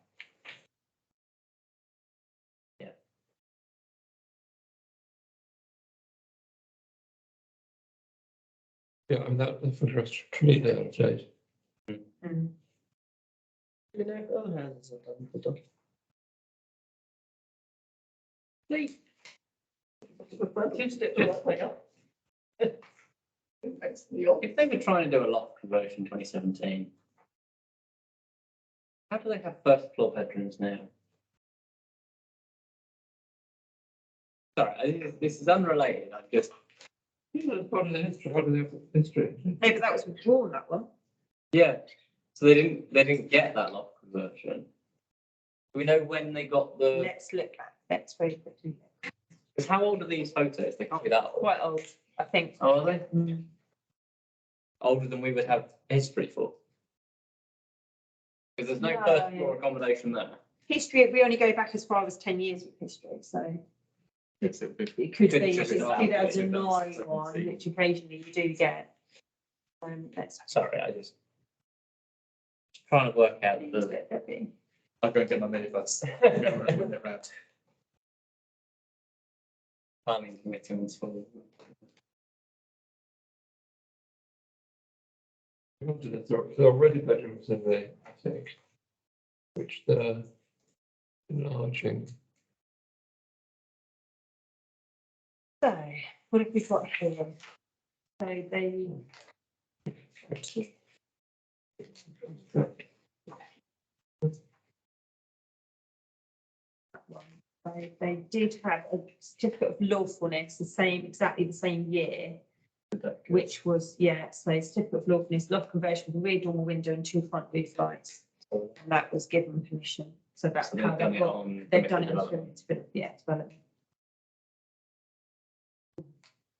Yeah, I mean, that the photographs to me there, Jade. Mm. You know, other houses are done for dog. Please. Used it to that way up. That's the old. If they were trying to do a loft conversion 2017, how do they have first floor bedrooms now? Sorry, this is unrelated. I just, Part of the history, part of the history. No, but that was withdrawn, that one. yeah. So they didn't get that loft conversion. Do we know when they got the? Let's look at, that's very quickly. Because how old are these photos? They can't be that old. Quite old, I think. Oh, are they? Older than we would have history for. Because there's no No. first floor accommodation there. History, we only go back as far as 10 years with history, so Yes, it would be. it could Could be just this be like 2009 2017. one, which occasionally you do get. Let's. Sorry, I just trying to work out the. I'll go and get my minibus. When they're around. Planning committee on school. There are already bedrooms in there, I think, which they're enlarging. So, what have we got here? So they, so they did have a certificate of lawfulness, the same, exactly the same year, which was, yeah, so certificate of lawfulness, loft conversion with a rear dormer window and 2 front roof lights. And that was given permission. So that's So how they've done they've it got, on. they've done it development. on, yeah, development.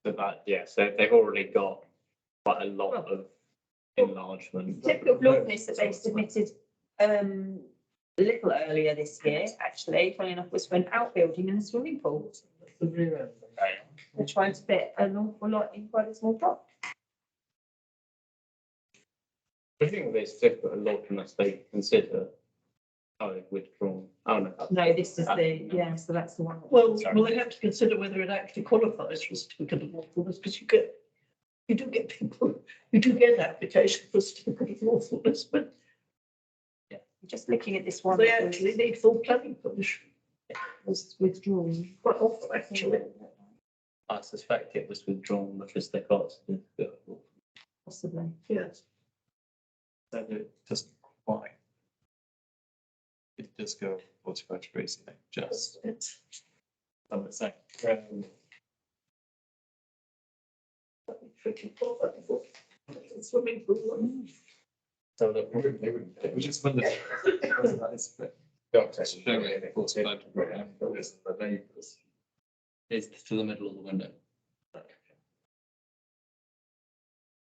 So that, yeah, so they've already got quite a lot of enlargement. Certificate of lawfulness that they submitted a little earlier this year, actually, funny enough, was for an outbuilding and a swimming pool. The rear end. They're trying to fit an awful lot in quite a small plot. I think they certificate of lawfulness they consider. Oh, they've withdrawn. Oh, no. No, this is the, yeah, so that's the one. Well, Sorry. well, they have to consider whether it actually qualifies for a certificate of lawfulness, because you do get people, you do get application for a certificate of lawfulness, but Just looking at this one. they that was- actually need full planning permission, Was withdrawn. quite often, actually. I suspect it was withdrawn because they got certificate of lawfulness. Possibly. Yes. So it doesn't quite. It does go 45 degrees, I think, just, It's I would say. tricky. Swimming pool. So that It was just when the. That is a bit- Yeah, it's showing it 45 degree angles and the neighbours. is to the middle of the window.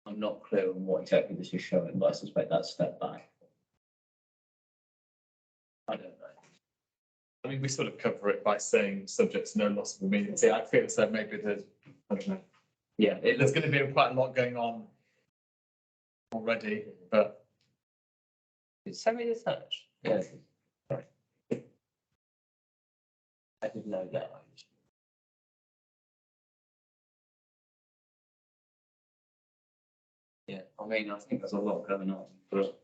I'm not clear on what exactly this is showing, but I suspect that's step back. I don't know. I mean, we sort of cover it by saying subject to no loss of immediacy. I feel as though maybe there's, I don't know, Yeah, it there's looks, going to be quite a lot going on already, but send me the search. Yeah. Sorry. I didn't know that. Yeah, I mean, I think there's a lot going on, but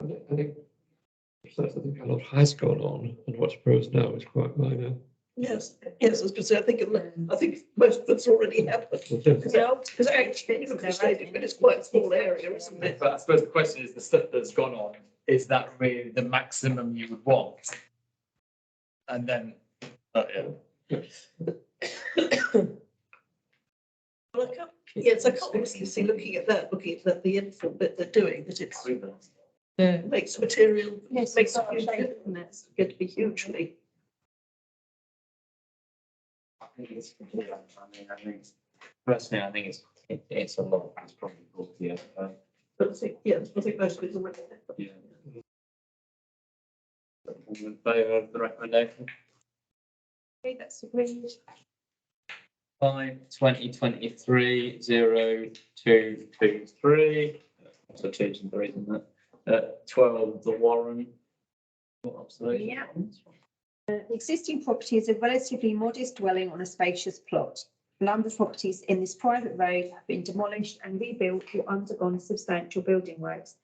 I think a lot has gone on, and what's proposed now is quite minor. Yes, yes, I was going to say, I think most of it's already happened. Because actually, look, it's stated, but it's quite a small area, isn't it? I suppose the question is the stuff that's gone on, is that really the maximum you would want? And then, yeah. Well, I can't, yes, I can't honestly see looking at that, the infill bit they're doing, that it's makes material, Yes, makes it's a got a huge shape, difference, going to be hugely. I think it's, personally, I think it's a lot, it's probably 40, But I think, yes, I think most of it's already happened. yeah. All in favour of the recommendation? Okay, that's agreed. 5/2023/0223. So 2s and 3s, isn't it? 12, the Warren. What observation? Yeah. The existing property is a relatively modest dwelling on a spacious plot. A number of properties in this private road have been demolished and rebuilt or undergone substantial building works.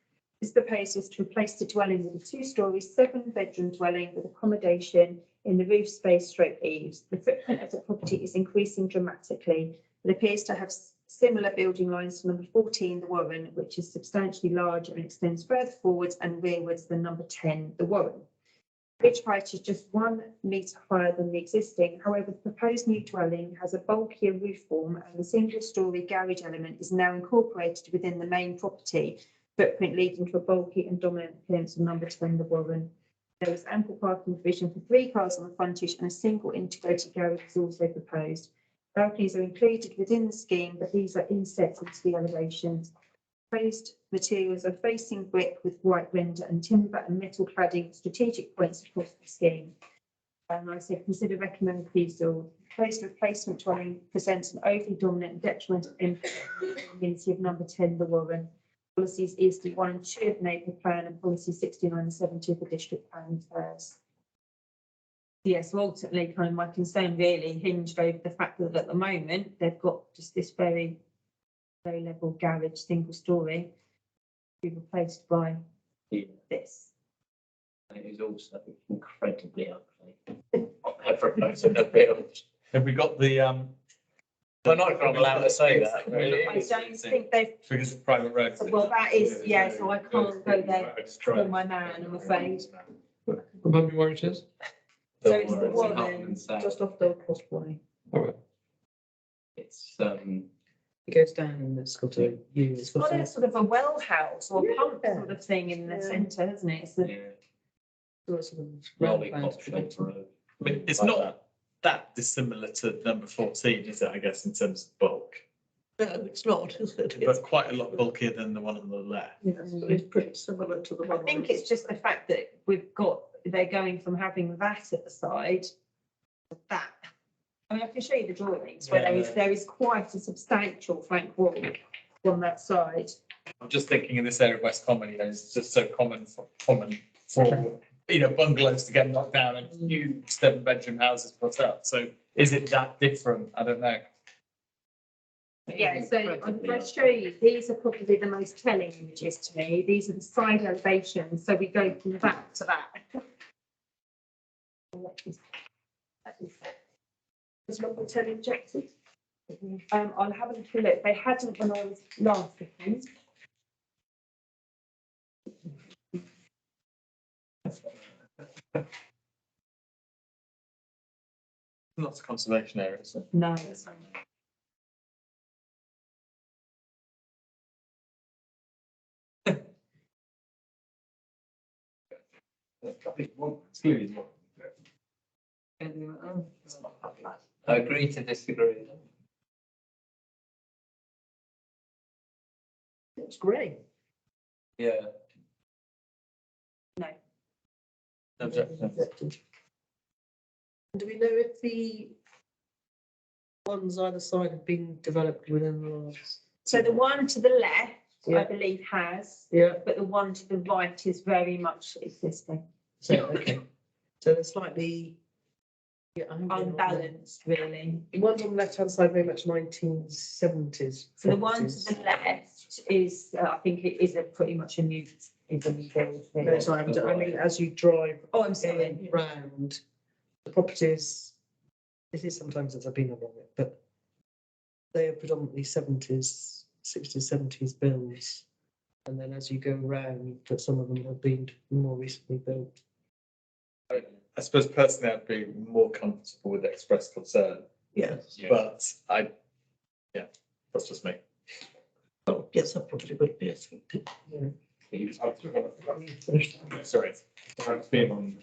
This proposal is to replace the dwelling with a 2-storey, 7-bedroom dwelling with accommodation in the roof space stroke eaves. The footprint of the property is increasing dramatically. It appears to have similar building lines to number 14, the Warren, which is substantially larger and extends further forwards and rearwards than number 10, the Warren. Ridge height is just 1 metre higher than the existing. However, the proposed new dwelling has a bulkier roof form and the single-storey garage element is now incorporated within the main property footprint, leading to a bulky and dominant appearance of number 10, the Warren. There is ample parking provision for 3 cars on the frontage and a single integrated garage is also proposed. Balconies are included within the scheme, but these are inset into the elevations. Proposed materials are facing brick with white render and timber and metal cladding at strategic points across the scheme. And I said, consider recommend refusal. Proposed replacement dwelling presents an overly dominant and detrimental impact on the community of number 10, the Warren. Policies is the 1 and 2 of the neighbourhood plan and policy 69 and 70 of the district plan first. Yes, so ultimately, kind of my concern really hinged over the fact that at the moment they've got just this very low level garage, single story, be replaced by Yeah. this. And it is also incredibly ugly. On every place in the build. Have we got the We're not allowed to say that. I don't think they've, Because it's private roads. well, that is, yeah, so I can't go there for my man, I'm afraid. Remind me where it is? So it's the Warren, one, Hilton South. Just off the crossway. All right. It's, It goes down and it's got a U. It's it's got a sort of a well house or pump Yeah. sort of thing in the Yeah. centre, hasn't it? It's the, yeah, sort of lollipop shaped road. I mean, it's Like not that dissimilar to number 14, is it, I guess, in terms of bulk? No, it's not, is it? But quite a lot bulkier than the one on the left. It's pretty similar to the one. I think it's just the fact that they're going from having that at the side to that. I mean, I can show you the drawings where there is quite a substantial flank wall on that side. I'm just thinking in this area of West Common, you know, it's just so common for, you know, bungalows to get knocked down and new 7-bedroom houses put up. So is it that different? I don't know. Yeah, so I'm going to show you, these are probably the most telling images to me. These are the side elevations, so we go from that to that. Is number 10 injected? I'll have a little look. They hadn't when I was last looking. Lots of conservation areas. No, it's not. I agree to disagree. It's grey. Yeah, No. Objection. Do we know if the ones either side have been developed within the last? So the one to the left, I Yeah. believe has, Yeah. but the one to the right is very much existing. So, okay. So they're slightly. Yeah, I think they're not- Unbalanced, really. The ones on the left-hand side very much 1970s. So the one to the left is, I think it is pretty much a new build. No, really. sorry, I mean, as you drive Oh, I'm sorry. round, the properties, it is sometimes as I've been along it, but they are predominantly 70s, 60s, 70s builds. And then as you go round, that some of them have been more recently built. I suppose personally, I'd be more comfortable with express concern, Yes, but that's just me. well, yes, that probably would be, I think. Sorry, I've been on.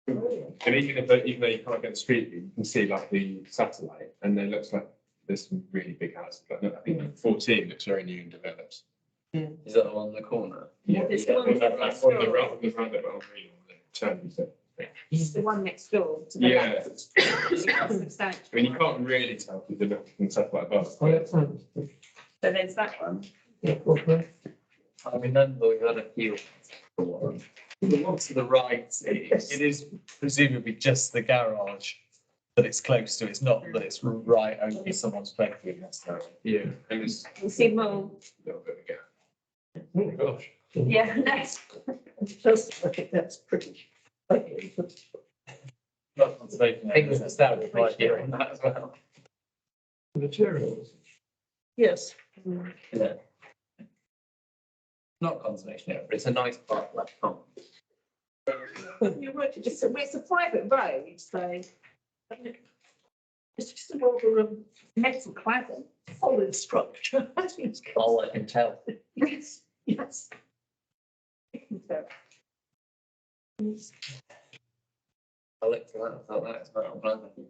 And even though you can't get the street view, you can see like the satellite, and then it looks like there's some really big houses. Like, I think like 14 looks very new and developed. is that the one in the corner? Yeah, It's the one on the next on the door. roundabout, really, on the turn. So, It's the one next door to the yeah, left. It's substantial. I mean, you can't really tell with the look from the satellite above. Oh, But So there's that one. I remember we had a few. The one to the right, it is presumably just the garage that it's close to. It's not that it's right over someone's bedroom necessarily. yeah, and it's You see more, a little bit of a gap. Oh, gosh. yeah, that's, Just, I think that's pretty. Okay, but Not conservation. I think there's a standard right here on that as well. Materials. yes, Yeah. Not conservation area, but it's a nice park left on. you're right, it's a private road, so it's just a rather metal cladding. solid structure. I think it's. All I can tell. Yes, yes. So, I looked at that, I thought that's metal cladding.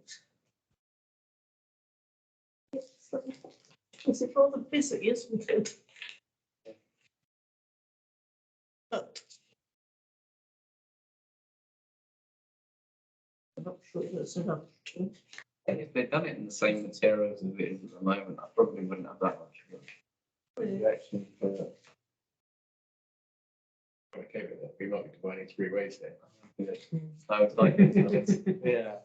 It's rather busy, isn't it? But I'm not sure there's enough to. And if they'd done it in the same materials as it is at the moment, I probably wouldn't have that much. Reaction for Okay, but we might be dividing 3 ways there. I would like it to be. Yeah.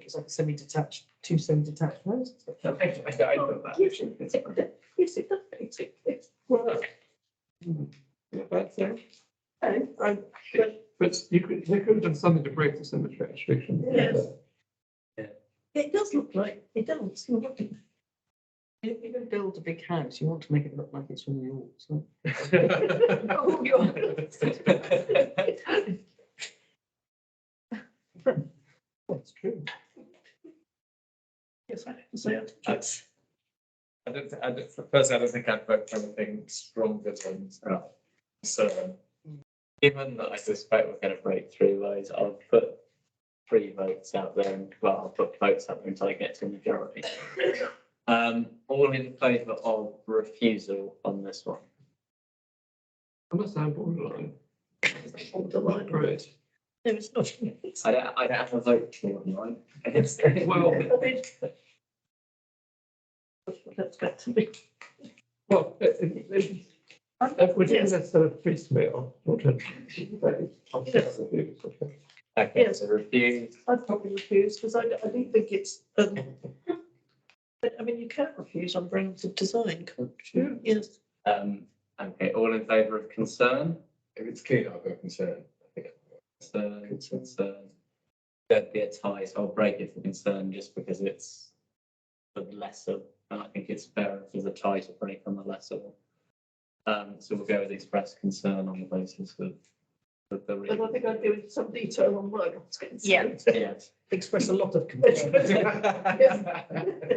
It's like a semi-detached, 2 semi-detached houses. I put that. Yes, yes, it does, basically. Well, Not bad thing. I'm, but But you could, they could have done something to break the symmetry, actually. shouldn't they? Yes. It does look like, it does, you're right. If you're going to build a big house, you want to make it look like it's from York, so. Oh, God. That's true. Yes, I have to say it. That's. Personally, I don't think I'd vote for anything stronger than, so. Given that I suspect we're going to break through those, I'll put 3 votes out there, and well, I'll put votes out there until I get to a majority. All in favour of refusal on this one. I must say I'm borderline. Borderline. Great. No, it's not. I don't have a vote for it, right? Well, I mean, that's back to me. well, if we're doing this sort of piecemeal, not to. Okay, Yes. so refuse. I'd probably refuse because I do think it's, I mean, you can't refuse on grounds of design, can't you? Yes. Okay, all in favour of concern? If it's clean, I'll go concern. I think. Concern. There'd be a tie, so I'll break it for concern just because it's the lesser, and I think it's fair if there's a tie to break on the lesser one. So we'll go with express concern on the basis of the And I think I'd go into some detail on mine. Yeah. Yes. Express a lot of concern.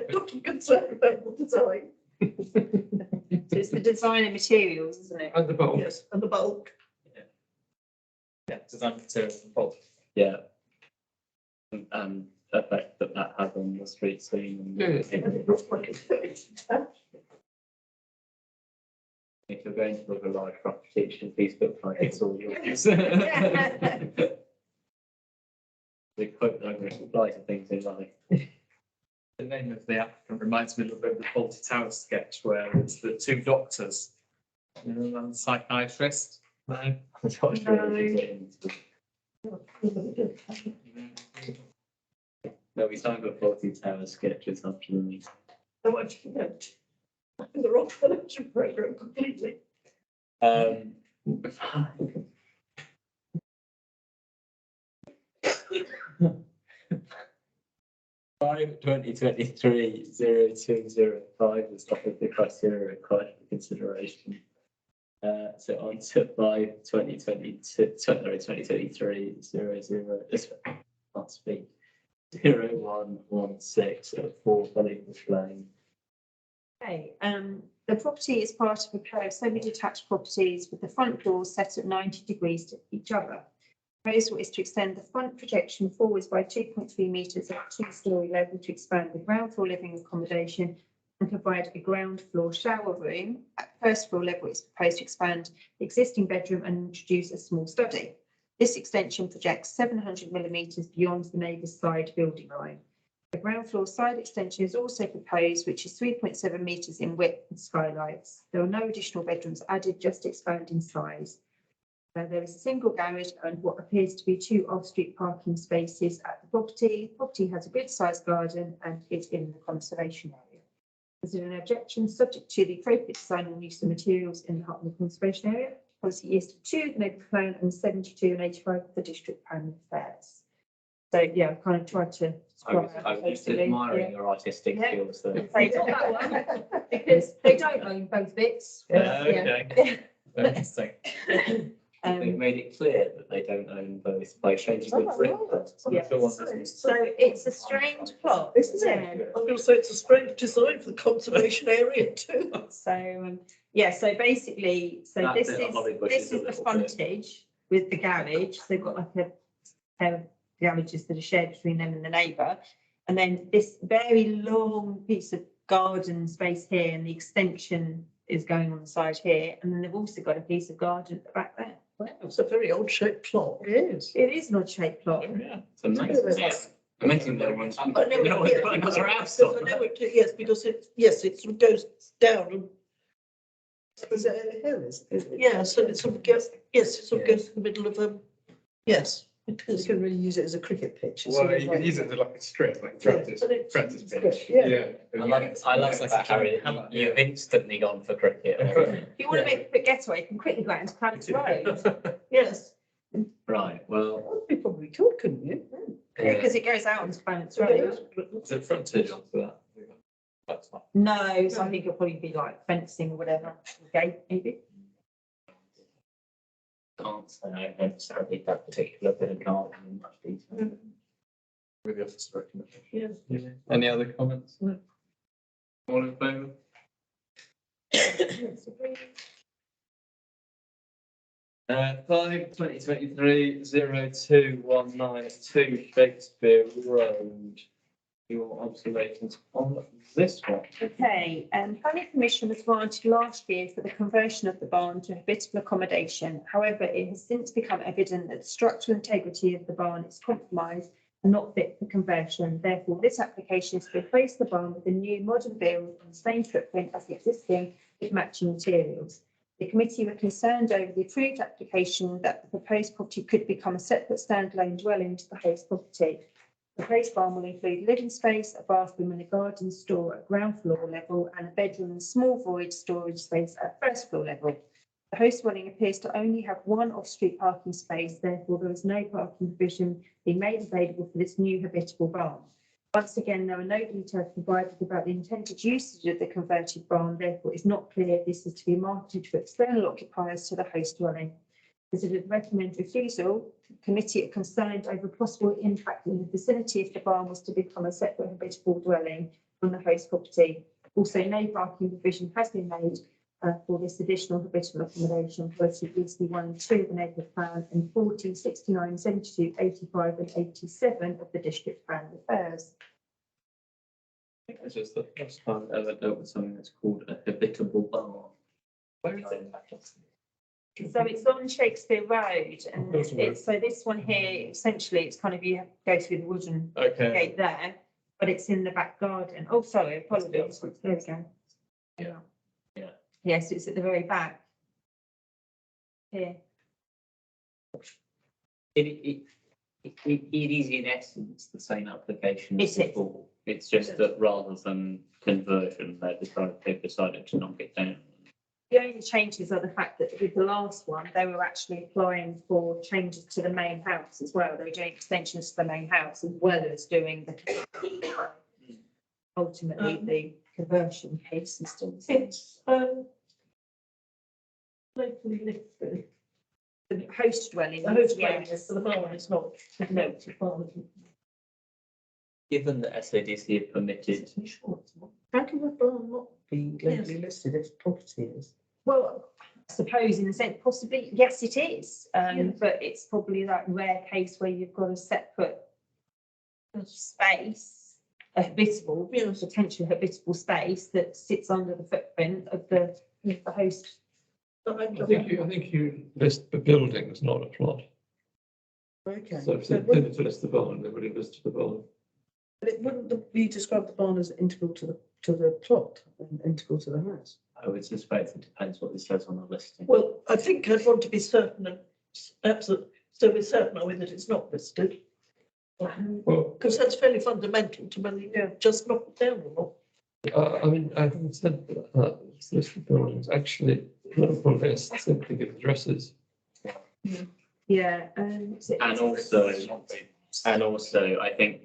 Not concerned about the design, So it's the design and materials, isn't it? And the bulk. yes, and the bulk. Yeah, design materials and bulk. Yeah. And effect that has on the street scene. Yeah, yeah. And it looks like it's If you're going to build a large property, it should be look like it's all yours. The quote that I'm going to apply to things in life. The name of the applicant reminds me a little bit of the Fawlty Towers sketch where it's the 2 doctors. You know, and the psychiatrist. No. I'm not sure if you get into- No, we signed a 40 tower sketches after the meeting. I want you to know. I'm in the wrong television program completely. Five 2023-0205 is top of the criteria required for consideration. So on to 5 2023 can't speak 0116 at 4 Bullingdon Lane. Okay, the property is part of a pair of semi-detached properties with the front doors set at 90 degrees to each other. Proposal is to extend the front projection forwards by 2.3 metres at 2-storey level to expand the ground floor living accommodation and provide a ground floor shower room. At first floor level, it's proposed to expand the existing bedroom and introduce a small study. This extension projects 700 millimetres beyond the neighbour's side building line. The ground floor side extension is also proposed, which is 3.7 metres in width with skylights. There are no additional bedrooms added, just expand in size. There is a single garage and what appears to be 2 off-street parking spaces at the property. The property has a good sized garden and is in the conservation area. Is there an objection subject to the appropriate design and use of materials in the heart of the conservation area? Policy is 2, the neighbourhood plan, and 72 and 85 of the district plan affairs. So yeah, I've kind of tried to. I was just admiring your artistic Yeah. skills there. They don't that one, because they don't own both bits. Okay. Interesting. They've made it clear that they don't own both by changing the brick. Yeah. So it's a strange plot, Isn't it? I'm going to say it's a strange design for the conservation area too. So, yeah, so basically, so That this bit is, of Hollywood this is a is the little bit- frontage with the garage. So they've got like a pair of garages that are shared between them and the neighbour. And then this very long piece of garden space here and the extension is going on the side here. And then they've also got a piece of garden at the back there. Wow, it's a very odd shaped plot. It is. It is an odd shaped plot. Yeah. It's amazing. Amazing no one's. I know it, No one's yes, putting because their I house on. know it, yes, because it, yes, it sort of goes down and. Is it a hill, is it? Yeah, so it sort of goes, yes, it sort of goes to the middle of yes, it You is. can really use it as a cricket pitch. It's Well, sort of you can like- use it as like a strip, like Yeah, Francis, but it's- Francis it's pitch. good, yeah. I like that, Harry. You've instantly gone for cricket. If you want to make a quick getaway, you can quickly go out into Planets Road. Yes, Right, well, Well, you probably could, couldn't you? Because it goes out onto Clarence Road. Is it frontage onto that? That's fine. No, so I think it'll probably be like fencing or whatever, gate maybe. can't say I necessarily that particular bit of garden in much detail. With the office recommendation. Yeah. Any other comments? No. All in favour? Five, 2023-02-192 Shakespeare Road. Your observations on this one? Okay, planning permission was granted last year for the conversion of the barn to habitable accommodation. However, it has since become evident that the structural integrity of the barn is compromised and not fit for conversion. Therefore, this application is to replace the barn with a new modern build on the same footprint as the existing with matching materials. The committee were concerned over the approved application that the proposed property could become a separate standalone dwelling to the host property. The proposed barn will include living space, a bathroom and a garden store at ground floor level and a bedroom and small void storage space at first floor level. The host dwelling appears to only have one off-street parking space, therefore there is no parking provision being made available for this new habitable barn. Once again, there are no details provided about the intended usage of the converted barn, therefore it's not clear if this is to be marketed to external occupiers to the host dwelling. Considered recommend refusal. The committee are concerned over possible impact in the vicinity if the barn was to become a separate habitable dwelling on the host property. Also, no parking provision has been made for this additional habitable accommodation, policy BC 1 and 2 of the neighbourhood plan and 40, 69, 72, 85 and 87 of the district plan refers. I think it's just the first time I've ever dealt with something that's called a habitable barn. Where is it? So it's on Shakespeare Road and it's, so this one here, essentially, it's kind of, you have to go through the wooden Okay. gate there, but it's in the back garden. Oh, sorry, apologies. There we go. Yeah. Yeah. Yes, it's at the very back. Here. It is in essence the same application as It is. before. It's just that rather than conversion, they've decided to knock it down. The only changes are the fact that with the last one, they were actually applying for changes to the main house as well. They were doing extensions to the main house as well as doing the ultimately the conversion piece is still. It's, locally listed. The host dwelling. The host yeah. dwelling is for the barn, it's not noted barn. Given that SADC have permitted, How can the barn not be legally listed if property is? Well, I suppose in a sense, possibly, yes, it is. Yes. But it's probably that rare case where you've got a separate space, a habitable, potentially habitable space that sits under the footprint of the host. I think you list the buildings, not a plot. Okay. So if So they it wouldn't- didn't list the barn, they would have listed the barn. But it wouldn't be described the barn as integral to the plot and integral to the house. I would suspect it depends what it says on the listing. Well, I think I'd want to be certain and absolutely, so we're certain, are we, that it's not listed? Well, Because that's fairly fundamental to whether you just knock it down or not. I mean, I haven't said that it's listed buildings. Actually, local list simply give addresses. Yeah. And also, I think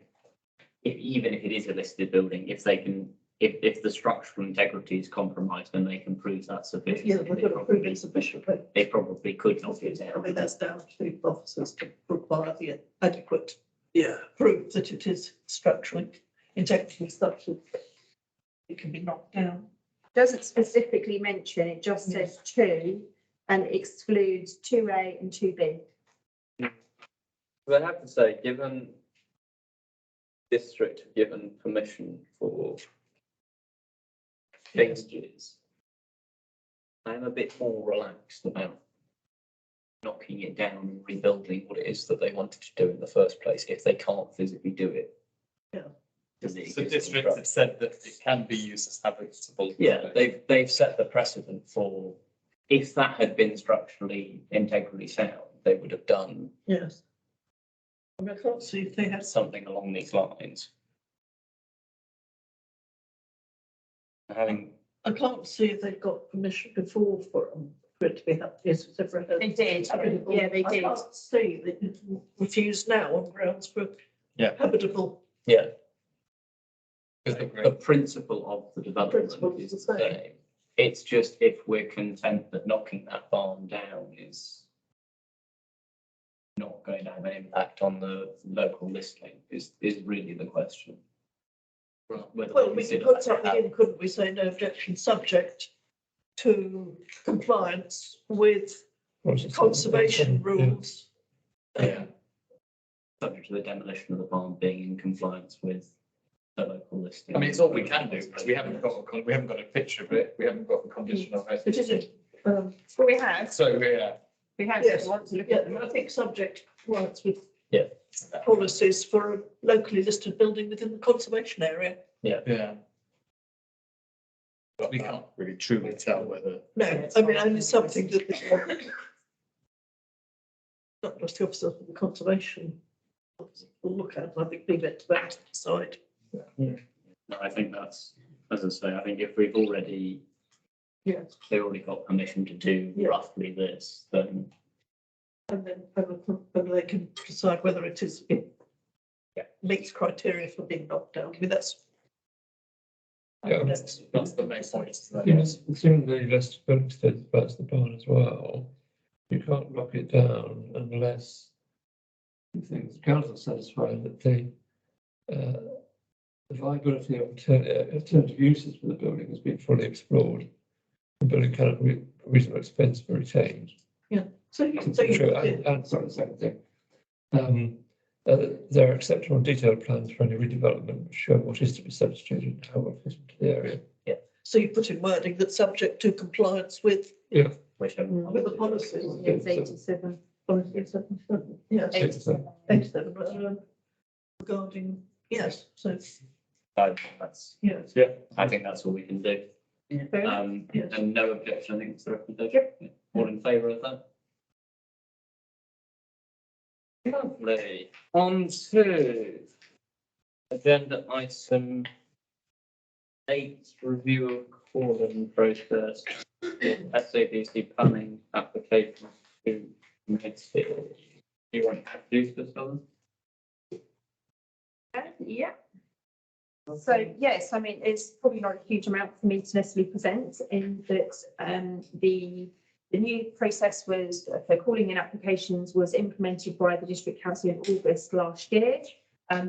even if it is a listed building, if they can, if the structural integrity is compromised, then they can prove that sufficiently. Yeah, we've got to prove it sufficiently. They probably could knock it I down. mean, that's down to the officers to require the adequate proof that it is structurally, integrity structured. It can be knocked down. Doesn't specifically mention, it just says 2 and excludes 2A and 2B. But I have to say, given district have given permission for changes, I'm a bit more relaxed about knocking it down and rebuilding what it is that they wanted to do in the first place if they can't physically do it. Yeah. To the So existing districts have said that it can be used as habitable. Yeah, they've set the precedent for, if that had been structurally integrally sound, they would have done Yes. I mean, I can't see if they have something along these lines. Having, I can't see if they've got permission before for for it to be, is separate. They did, yeah, they I did. can't see that it's refused now on grounds for Yeah. habitable. Yeah. Is The the great- principle of the development Principle is is the the same. same. It's just if we're content that knocking that barn down is not going to have an impact on the local listing is really the question. Whether Well, we could consider put that something have- in, couldn't we, say no objection subject to compliance with conservation rules? Yeah. Subject to the demolition of the barn being in compliance with the local listing. I mean, it's all we can do, because we haven't got a picture of it, we haven't got a condition of It is, it. But we have, So, yeah, if Yes, you want to look yeah, at them. I think subject to compliance with Yeah. policies for a locally listed building within the conservation area. yeah. But we can't really truly tell whether. No, I mean, only something that not just the officer for the conservation officer will look at, I think leave it to them to decide. No, I think that's, as I say, I think if we've already, Yes. they already got permission to do Yeah. roughly this, then And then whether they can decide whether it is, it meets criteria for being knocked down. I mean, that's. Yeah. That's the main point. isn't it? Yes, assuming the list of building standards about the barn as well, you can't knock it down unless you think the council is satisfied that the viability of alternative uses for the building has been fully explored. The building cannot be reasonable expense be retained. So you True, put in- and sorry, the second thing. There are acceptable and detailed plans for any redevelopment which show what is to be substituted and how it will fit into the area. so you put in wording that's subject to compliance with whichever. with the policies. It's 87. Yes, 87. 87, regarding, yes, so, That's, yes. I think that's all we can do. Fair enough. Yes. And no objection, I think it's the recommendation. All in favour of that? Lovely. On to agenda item 8, review of calling process. SABC planning application to Midfield. Do you want to introduce this one? Yeah. So, yes, I mean, it's probably not a huge amount for me to necessarily present in that the new process was for calling in applications was implemented by the District Council in August last year.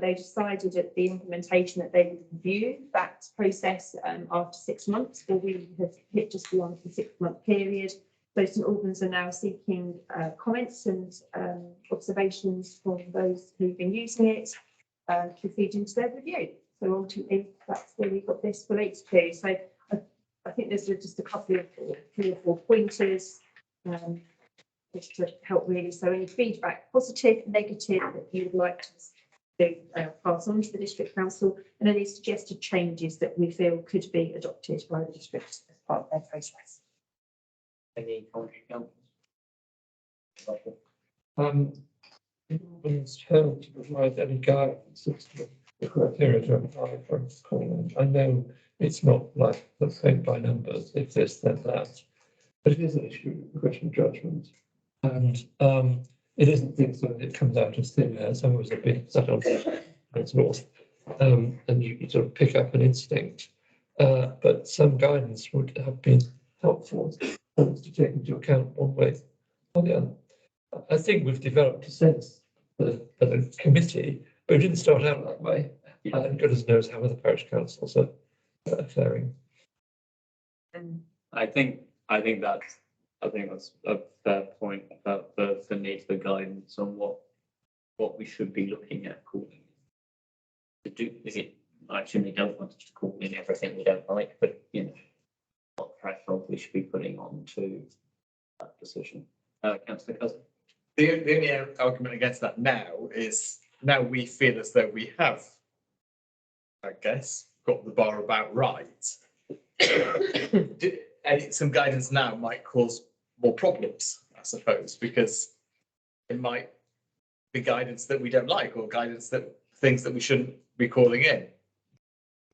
They decided at the implementation that they would review that process after 6 months, or we have hit just beyond the 6-month period. So St Albans are now seeking comments and observations from those who've been using it to feed into their review. So ultimately, that's where we got this relates to. So I think there's just a couple of 3 or 4 pointers just to help really. So any feedback, positive, negative, that you would like to pass on to the District Council, and any suggested changes that we feel could be adopted by the district as part of their process. Any commentary, councillors? It's held to provide any guidance as to the criteria to apply for a call. I know it's not like the thing by numbers, if this, then that, but it is an issue, a question of judgment. And it isn't things that it comes out of thin air. Some of us have been sat on it's north, and you sort of pick up an instinct. But some guidance would have been helpful to take into account one way or the other. I think we've developed a sense as a committee, but it didn't start out that way. And goodness knows how other parish councils are faring. I think that's a fair point about the need for guidance on what we should be looking at calling. To do, I actually don't want us to call in everything we don't like, but what threshold we should be putting on to that decision. Councillor Cousin. The only argument against that now is now we feel as though we have, I guess, got the bar about right. And some guidance now might cause more problems, I suppose, because it might be guidance that we don't like or guidance that things that we shouldn't be calling in.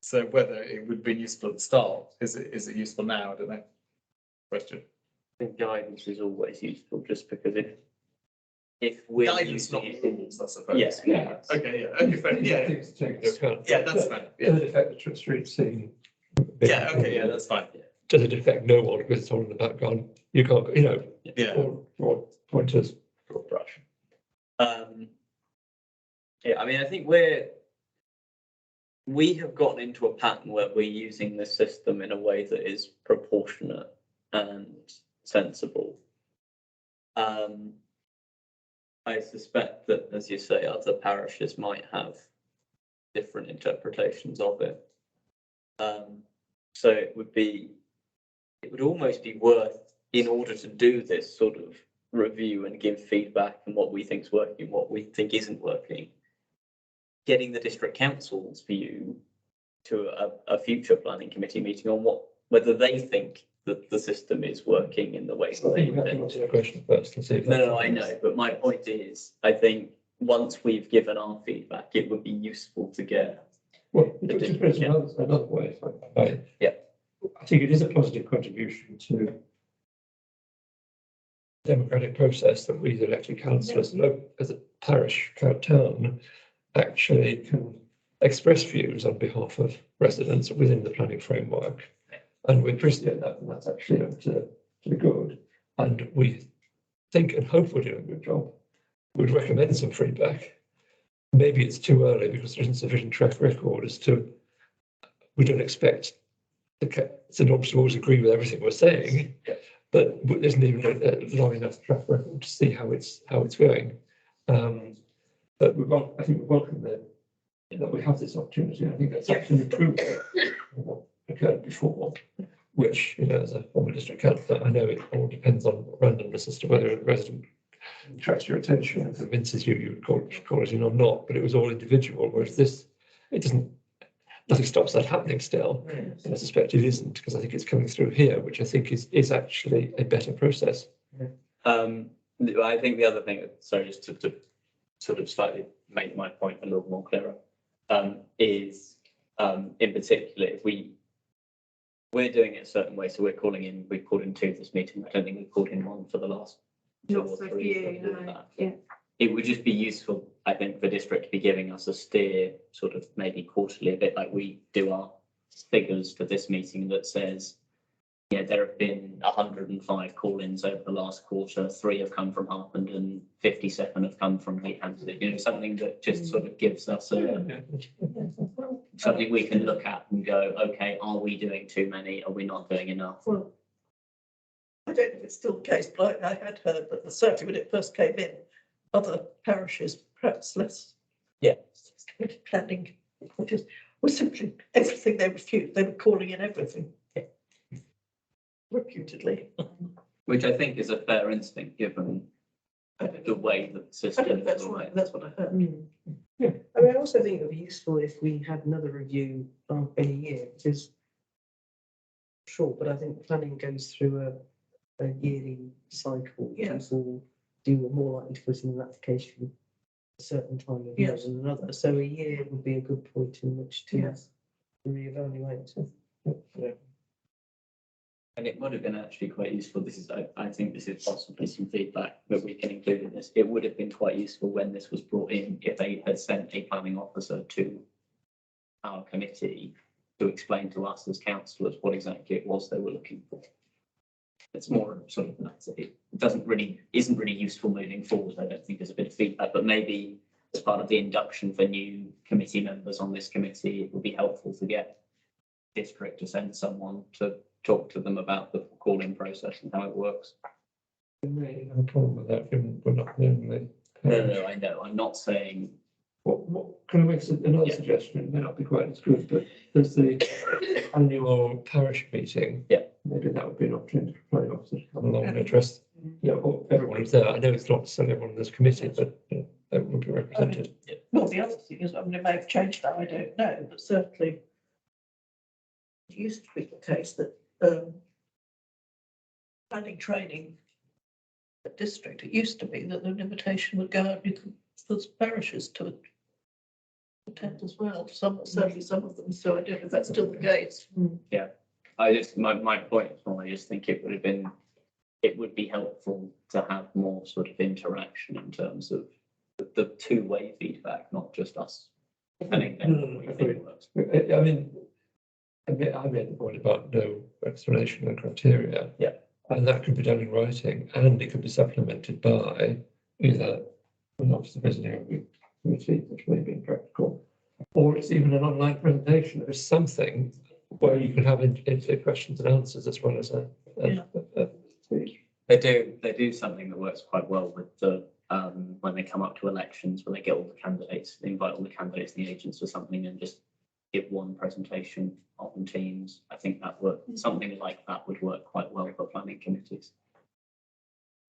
So whether it would be useful at the start, is it useful now? I don't know. Question. I think guidance is always useful, just because if we're Guidance, not using it. rules, I suppose. Yes. Yeah. Okay, yeah, okay, fair, yeah, Things to take into account. yeah, that's fine, yeah, Does it affect the street scene? yeah, okay, yeah, that's fine, Does it affect no one because it's all in the background? You can't, you know, yeah. or pointers. Broad brush. Yeah, I mean, I think we have gotten into a pattern where we're using the system in a way that is proportionate and sensible. I suspect that, as you say, other parishes might have different interpretations of it. So it would almost be worth, in order to do this sort of review and give feedback on what we think's working, what we think isn't working, getting the district council's view to a future planning committee meeting on whether they think that the system is working in the way I that they think we have to think. answer your question first and see if. No, I know, but my point is, I think once we've given our feedback, it would be useful to get. Well, to put it another way, if I may. Yeah. I think it is a positive contribution to the democratic process that we, the elected councillors, as a parish town, actually can express views on behalf of residents within the planning framework. And we appreciate that, and that's actually to the good. And we think and hope we're doing a good job. We'd recommend some feedback. Maybe it's too early because there isn't sufficient track record as to, we don't expect the norms to always agree with everything we're saying, but there isn't even a long enough track record to see how it's going. But I think we welcome that we have this opportunity. I think that's actually an improvement on what occurred before, which, you know, as a former district councillor, I know it all depends on randomness as to whether a resident attracts your attention and convinces you would call it in or not, but it was all individual, whereas this, it doesn't, nothing stops that happening still. And I suspect it isn't, because I think it's coming through here, which I think is actually a better process. I think the other thing, sorry, just to sort of slightly make my point a little more clearer, is in particular, if we're doing it a certain way, so we've called in two this meeting. I don't think we've called in one for the last two Not or so three. few, before no, that. yeah. It would just be useful, I think, for district to be giving us a steer, sort of maybe quarterly, a bit like we do our figures for this meeting, that says, yeah, there have been 105 call-ins over the last quarter. 3 have come from Harpenden, 57 have come from Leigh-Hampstead. You know, something that just sort of gives us something we can look at and go, okay, are we doing too many? Are we not doing enough? Well, I don't know if it's still the case, but I had heard that certainly when it first came in, other parishes, perhaps less. Yeah. Planning, was simply everything they refused. They were calling in everything. Reputedly. Which I think is a fair instinct, given the way that the system. I don't know, that's right, that's what I heard. I mean, I also think it would be useful if we had another review in a year, because sure, but I think planning goes through a yearly cycle. Yes. People do are more likely to put in an application a certain time of year Yes. than another. So a year would be a good point in which to Yes. reevaluate. And it would have been actually quite useful. I think this is possibly some feedback that we can include in this. It would have been quite useful when this was brought in, if they had sent a planning officer to our committee to explain to us as councillors what exactly it was they were looking for. It's more sort of, it isn't really useful moving forward. I don't think there's a bit of feedback, but maybe as part of the induction for new committee members on this committee, it would be helpful to get district to send someone to talk to them about the calling process and how it works. We may have a problem with that, given we're not the only. No, I know. I'm not saying. What can I make another Yeah. suggestion? It may not be quite as good, but there's the annual parish meeting. Yeah. Maybe that would be an opportunity for planning officer to come along and address, everyone who's there. I know it's not necessarily everyone in this committee, but they would be represented. Well, the other thing is, I mean, it may have changed that, I don't know, but certainly it used to be the case that planning training at district, it used to be that an invitation would go out for parishes to attend as well. Certainly some of them, so I don't know if that's still the case. My point is more, I just think it would have been it would be helpful to have more sort of interaction in terms of the two-way feedback, not just us telling them what we think works. I mean, I made the point about no explanation and criteria. Yeah. And that could be done in writing, and it could be supplemented by either an officer visiting a committee, which may be impractical, or it's even an online presentation. There's something where you can have questions and answers as well as a speech. They do something that works quite well with the when they come up to elections, where they get all the candidates, they invite all the candidates and the agents or something, and just give one presentation on Teams. I think that something like that would work quite well for planning committees.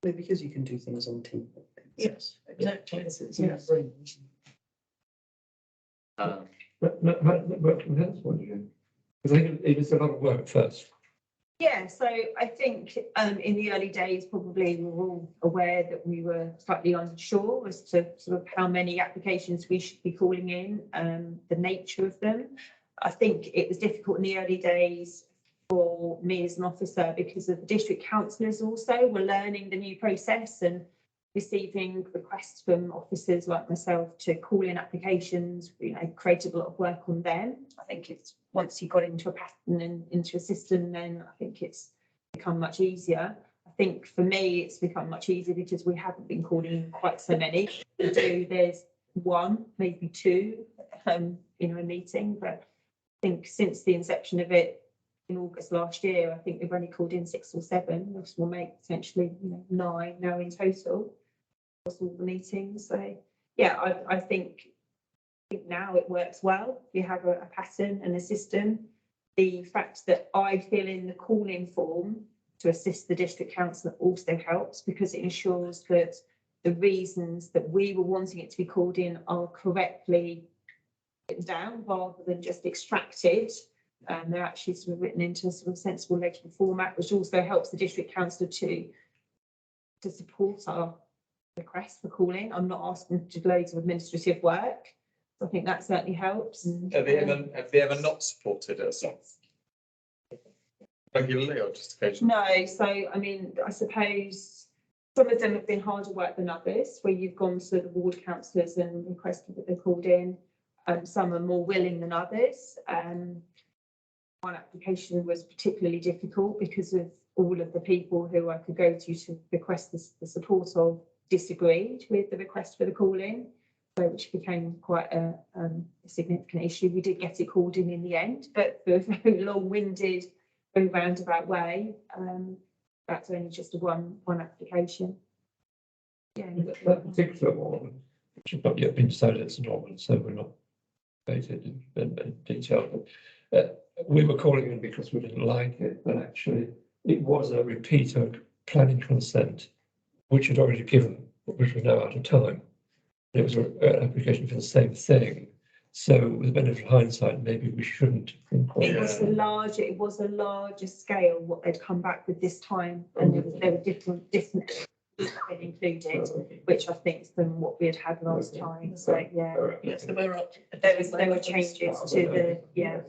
Maybe because you can do things on Teams. Yes, exactly. It's in your brain. That worked from his point of view. Because I think it is a lot of work first. Yeah, so I think in the early days, probably we were all aware that we were slightly unsure as to sort of how many applications we should be calling in, the nature of them. I think it was difficult in the early days for me as an officer because of the district councillors also were learning the new process and receiving requests from officers like myself to call in applications, created a lot of work on them. I think it's once you got into a pattern and into a system, then I think it's become much easier. I think for me, it's become much easier because we haven't been calling in quite so many. There's one, maybe two, in a meeting, but I think since the inception of it in August last year, I think we've only called in 6 or 7, which will make potentially 9 now in total across all the meetings. So yeah, I think now it works well. We have a pattern and a system. The fact that I fill in the call-in form to assist the district councillor also helps because it ensures that the reasons that we were wanting it to be called in are correctly written down rather than just extracted. They're actually sort of written into a sort of sensible legible format, which also helps the district councillor to support our request for calling. I'm not asking to do loads of administrative work. I think that certainly helps. Have they ever not supported us? Regularly or just occasionally? No, so I mean, I suppose some of them have been harder work than others, where you've gone to the ward councillors and requested that they're called in. Some are more willing than others. One application was particularly difficult because of all of the people who I could go to request the support of disagreed with the request for the call-in. So which became quite a significant issue. We did get it called in the end, but for a very long-winded, very roundabout way. That's only just one application. Yeah. That particular one, which has not yet been decided as normal, so we're not debated in detail. But, we were calling in because we didn't like it, but actually it was a repeat of planning consent, which had already given, which was now out of time. It was an application for the same thing. So with the benefit of hindsight, maybe we shouldn't have been calling. It was a larger scale what they'd come back with this time, and there were different included, which I think is than what we had last time. So yeah, Yes, there were changes to the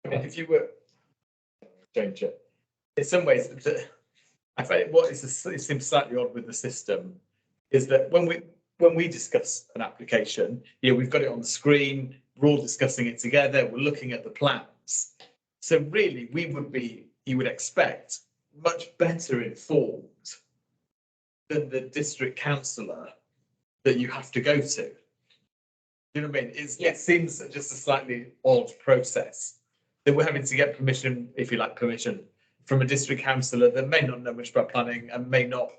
If you were change it, in some ways, I find it seems slightly odd with the system is that when we discuss an application, we've got it on the screen, we're all discussing it together, we're looking at the plans. So really, you would expect, much better informed than the district councillor that you have to go to. You know what I mean? It seems just a slightly odd process that we're having to get permission, if you like, permission from a district councillor that may not know much about planning and may not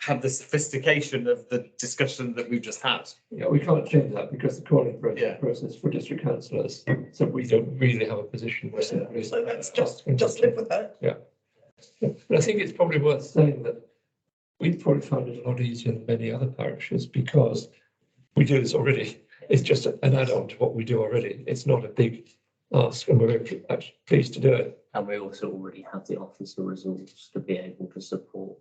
have the sophistication of the discussion that we've just had. Yeah, we can't change that because the calling process for district councillors, so we don't really have a position. So let's just live with that. Yeah. But I think it's probably worth saying that we've probably found it a lot easier than many other parishes because we do this already. It's just an add-on to what we do already. It's not a big ask, and we're very pleased to do it. And we also already have the officer resource to be able to support.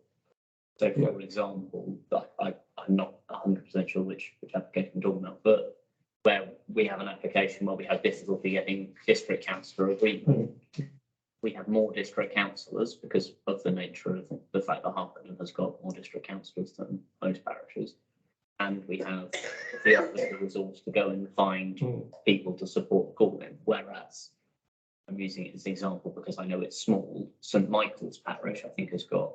So for example, I'm not 100% sure which application we're talking about, but where we have an application where we have difficulty getting district councillor agreement, we have more district councillors because of the nature of the fact that Harpenden has got more district councillors than most parishes. And we have the resource to go and find people to support the calling, whereas I'm using it as an example because I know it's small. St Michael's parish, I think, has got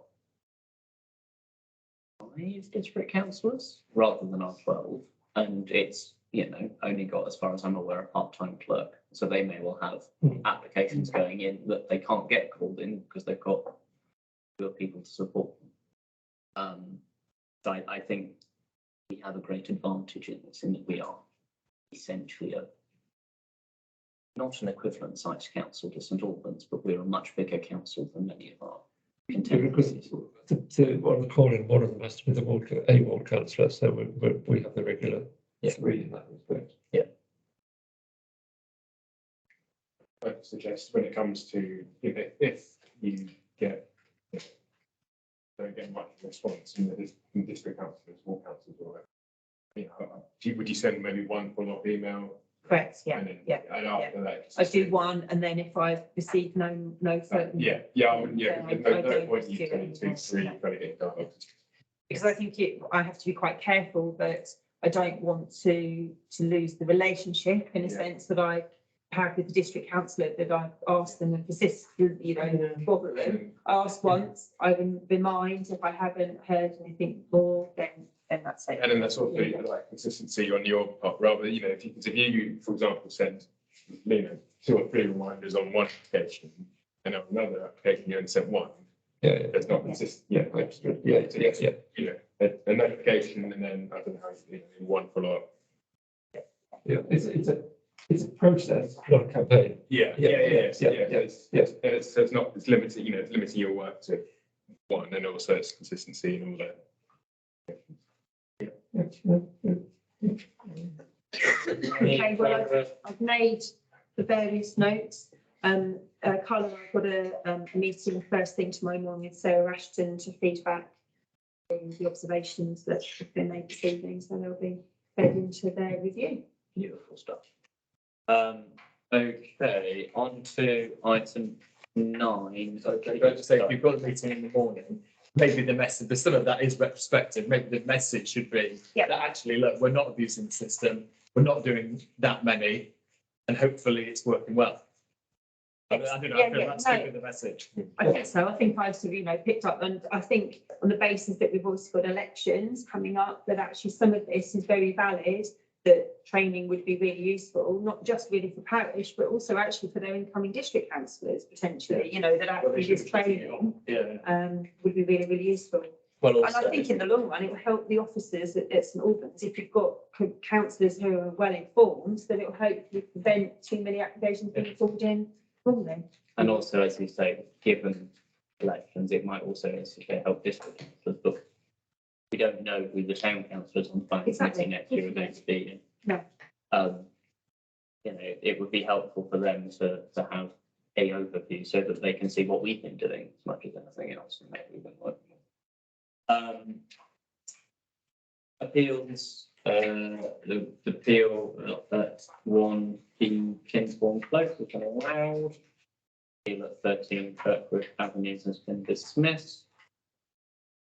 5 district councillors rather than our 12. And it's, you know, only got, as far as I'm aware, a part-time clerk. So they may well have applications going in that they can't get called in because they've got fewer people to support them. So I think we have a great advantage in this, in that we are essentially not an equivalent size council to St Albans, but we're a much bigger council than many of our Because contemporaries. on the calling, one of them has to be the ward councillor, so we have the regular 3 in that respect. I suggest when it comes to, if you get, don't get much response in the district councillors, ward councillors, or whatever, would you send maybe one follow-up email? Correct, yeah, And then, yeah. and after that. I do one, and then if I receive no further. Yeah, there's no point you saying 2, 3, trying to get done. Because I think I have to be quite careful that I don't want to lose the relationship in a sense that I have with the district councillor, that I've asked them and persisted, bother them. I asked once, I wouldn't remind. If I haven't heard anything more, then that's it. And then that's also like consistency on your part, rather, if you, for example, send, 2 or 3 reminders on one application, and on another application you only sent 1. Yeah. That's not consistent. Yeah. A notification and then, I don't know, one follow-up. Yeah, it's a process, not a campaign. Yes. So it's limiting, it's limiting your work to 1, and also it's consistency and all that. Okay, well, I've made the various notes. Carla, I've got a meeting first thing tomorrow morning with Sarah Ashton to feedback the observations that have been made this evening, so they'll be fed into their review. Beautiful stuff. Okay, on to item 9. Okay, but just say if you've got a meeting in the morning, maybe the message, but some of that is retrospective. Maybe the message should be that actually, look, we're not abusing the system. We're not doing that many, and hopefully it's working well. I don't know. I feel that's good the message. I think so. I think I've sort of, picked up, and I think on the basis that we've also got elections coming up, that actually some of this is very valid, that training would be really useful, not just really for parish, but also actually for their incoming district councillors potentially, that actually this training would be really, really useful. Well, And I think in the long run, it will help the officers at St Albans. If you've got councillors who are well informed, then it will hopefully prevent too many applications being forwarded in wrongly. And also, as you say, given elections, it might also help district councillors, but we don't know who the town councillors on the finance committee next year are going to be. No. It would be helpful for them to have a overview so that they can see what we've been doing as much as anything else. And maybe we've been working on. Appeals, the appeal at 1 Kingsbourne Close has been allowed. Appeal at 13 Kirkwood Avenues has been dismissed.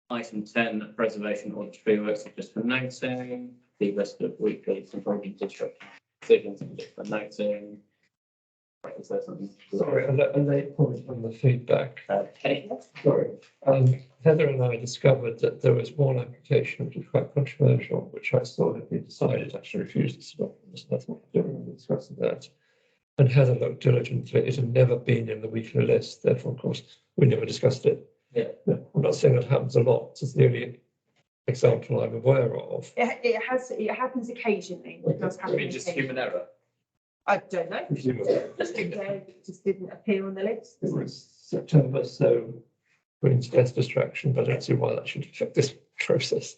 Item 10, preservation order tree works are just for noting. The list of weekly controlling district decisions are just for noting. Is there something? Sorry, a late point on the feedback. Okay. Sorry. Heather and I discovered that there was one application which was quite controversial, which I thought had been decided, actually refused to stop. That's what I don't remember discussing that. And Heather looked diligently. It had never been in the weekly list. Therefore, of course, we never discussed it. Yeah. I'm not saying that happens a lot. It's the only example I'm aware of. It happens occasionally. It does happen. Just human error. I don't know. Presumably. Just didn't appear on the list. It was September, so put into less distraction, but I don't see why that should affect this process.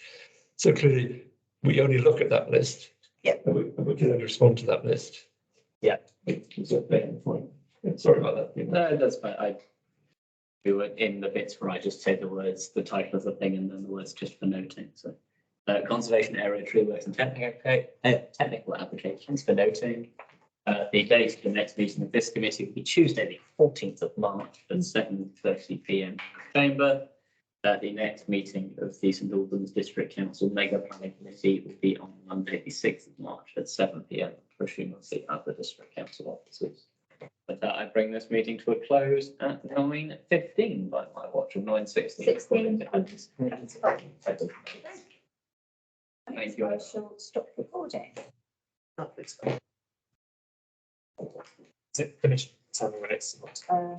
So clearly, we only look at that list. Yeah. And we can only respond to that list. Yeah. It's a fair point. Yeah, sorry about that. No, that's fine. We were in the bits where I just say the words, the title of the thing, and then the words just for noting. So, conservation area, tree works, and technical applications for noting. The date of the next meeting of this committee will be Tuesday, the 14th of March at 7:30 PM Chamber. The next meeting of the St Albans District Council Mega Planning Committee will be on Monday, the 6th of March at 7 PM, presumably at the District Council offices. With that, I bring this meeting to a close at 9:15 by my watch, or 9:16. 16. Thank you. I shall stop recording. Lovely. Is it finished? Tell me when it's. Uh,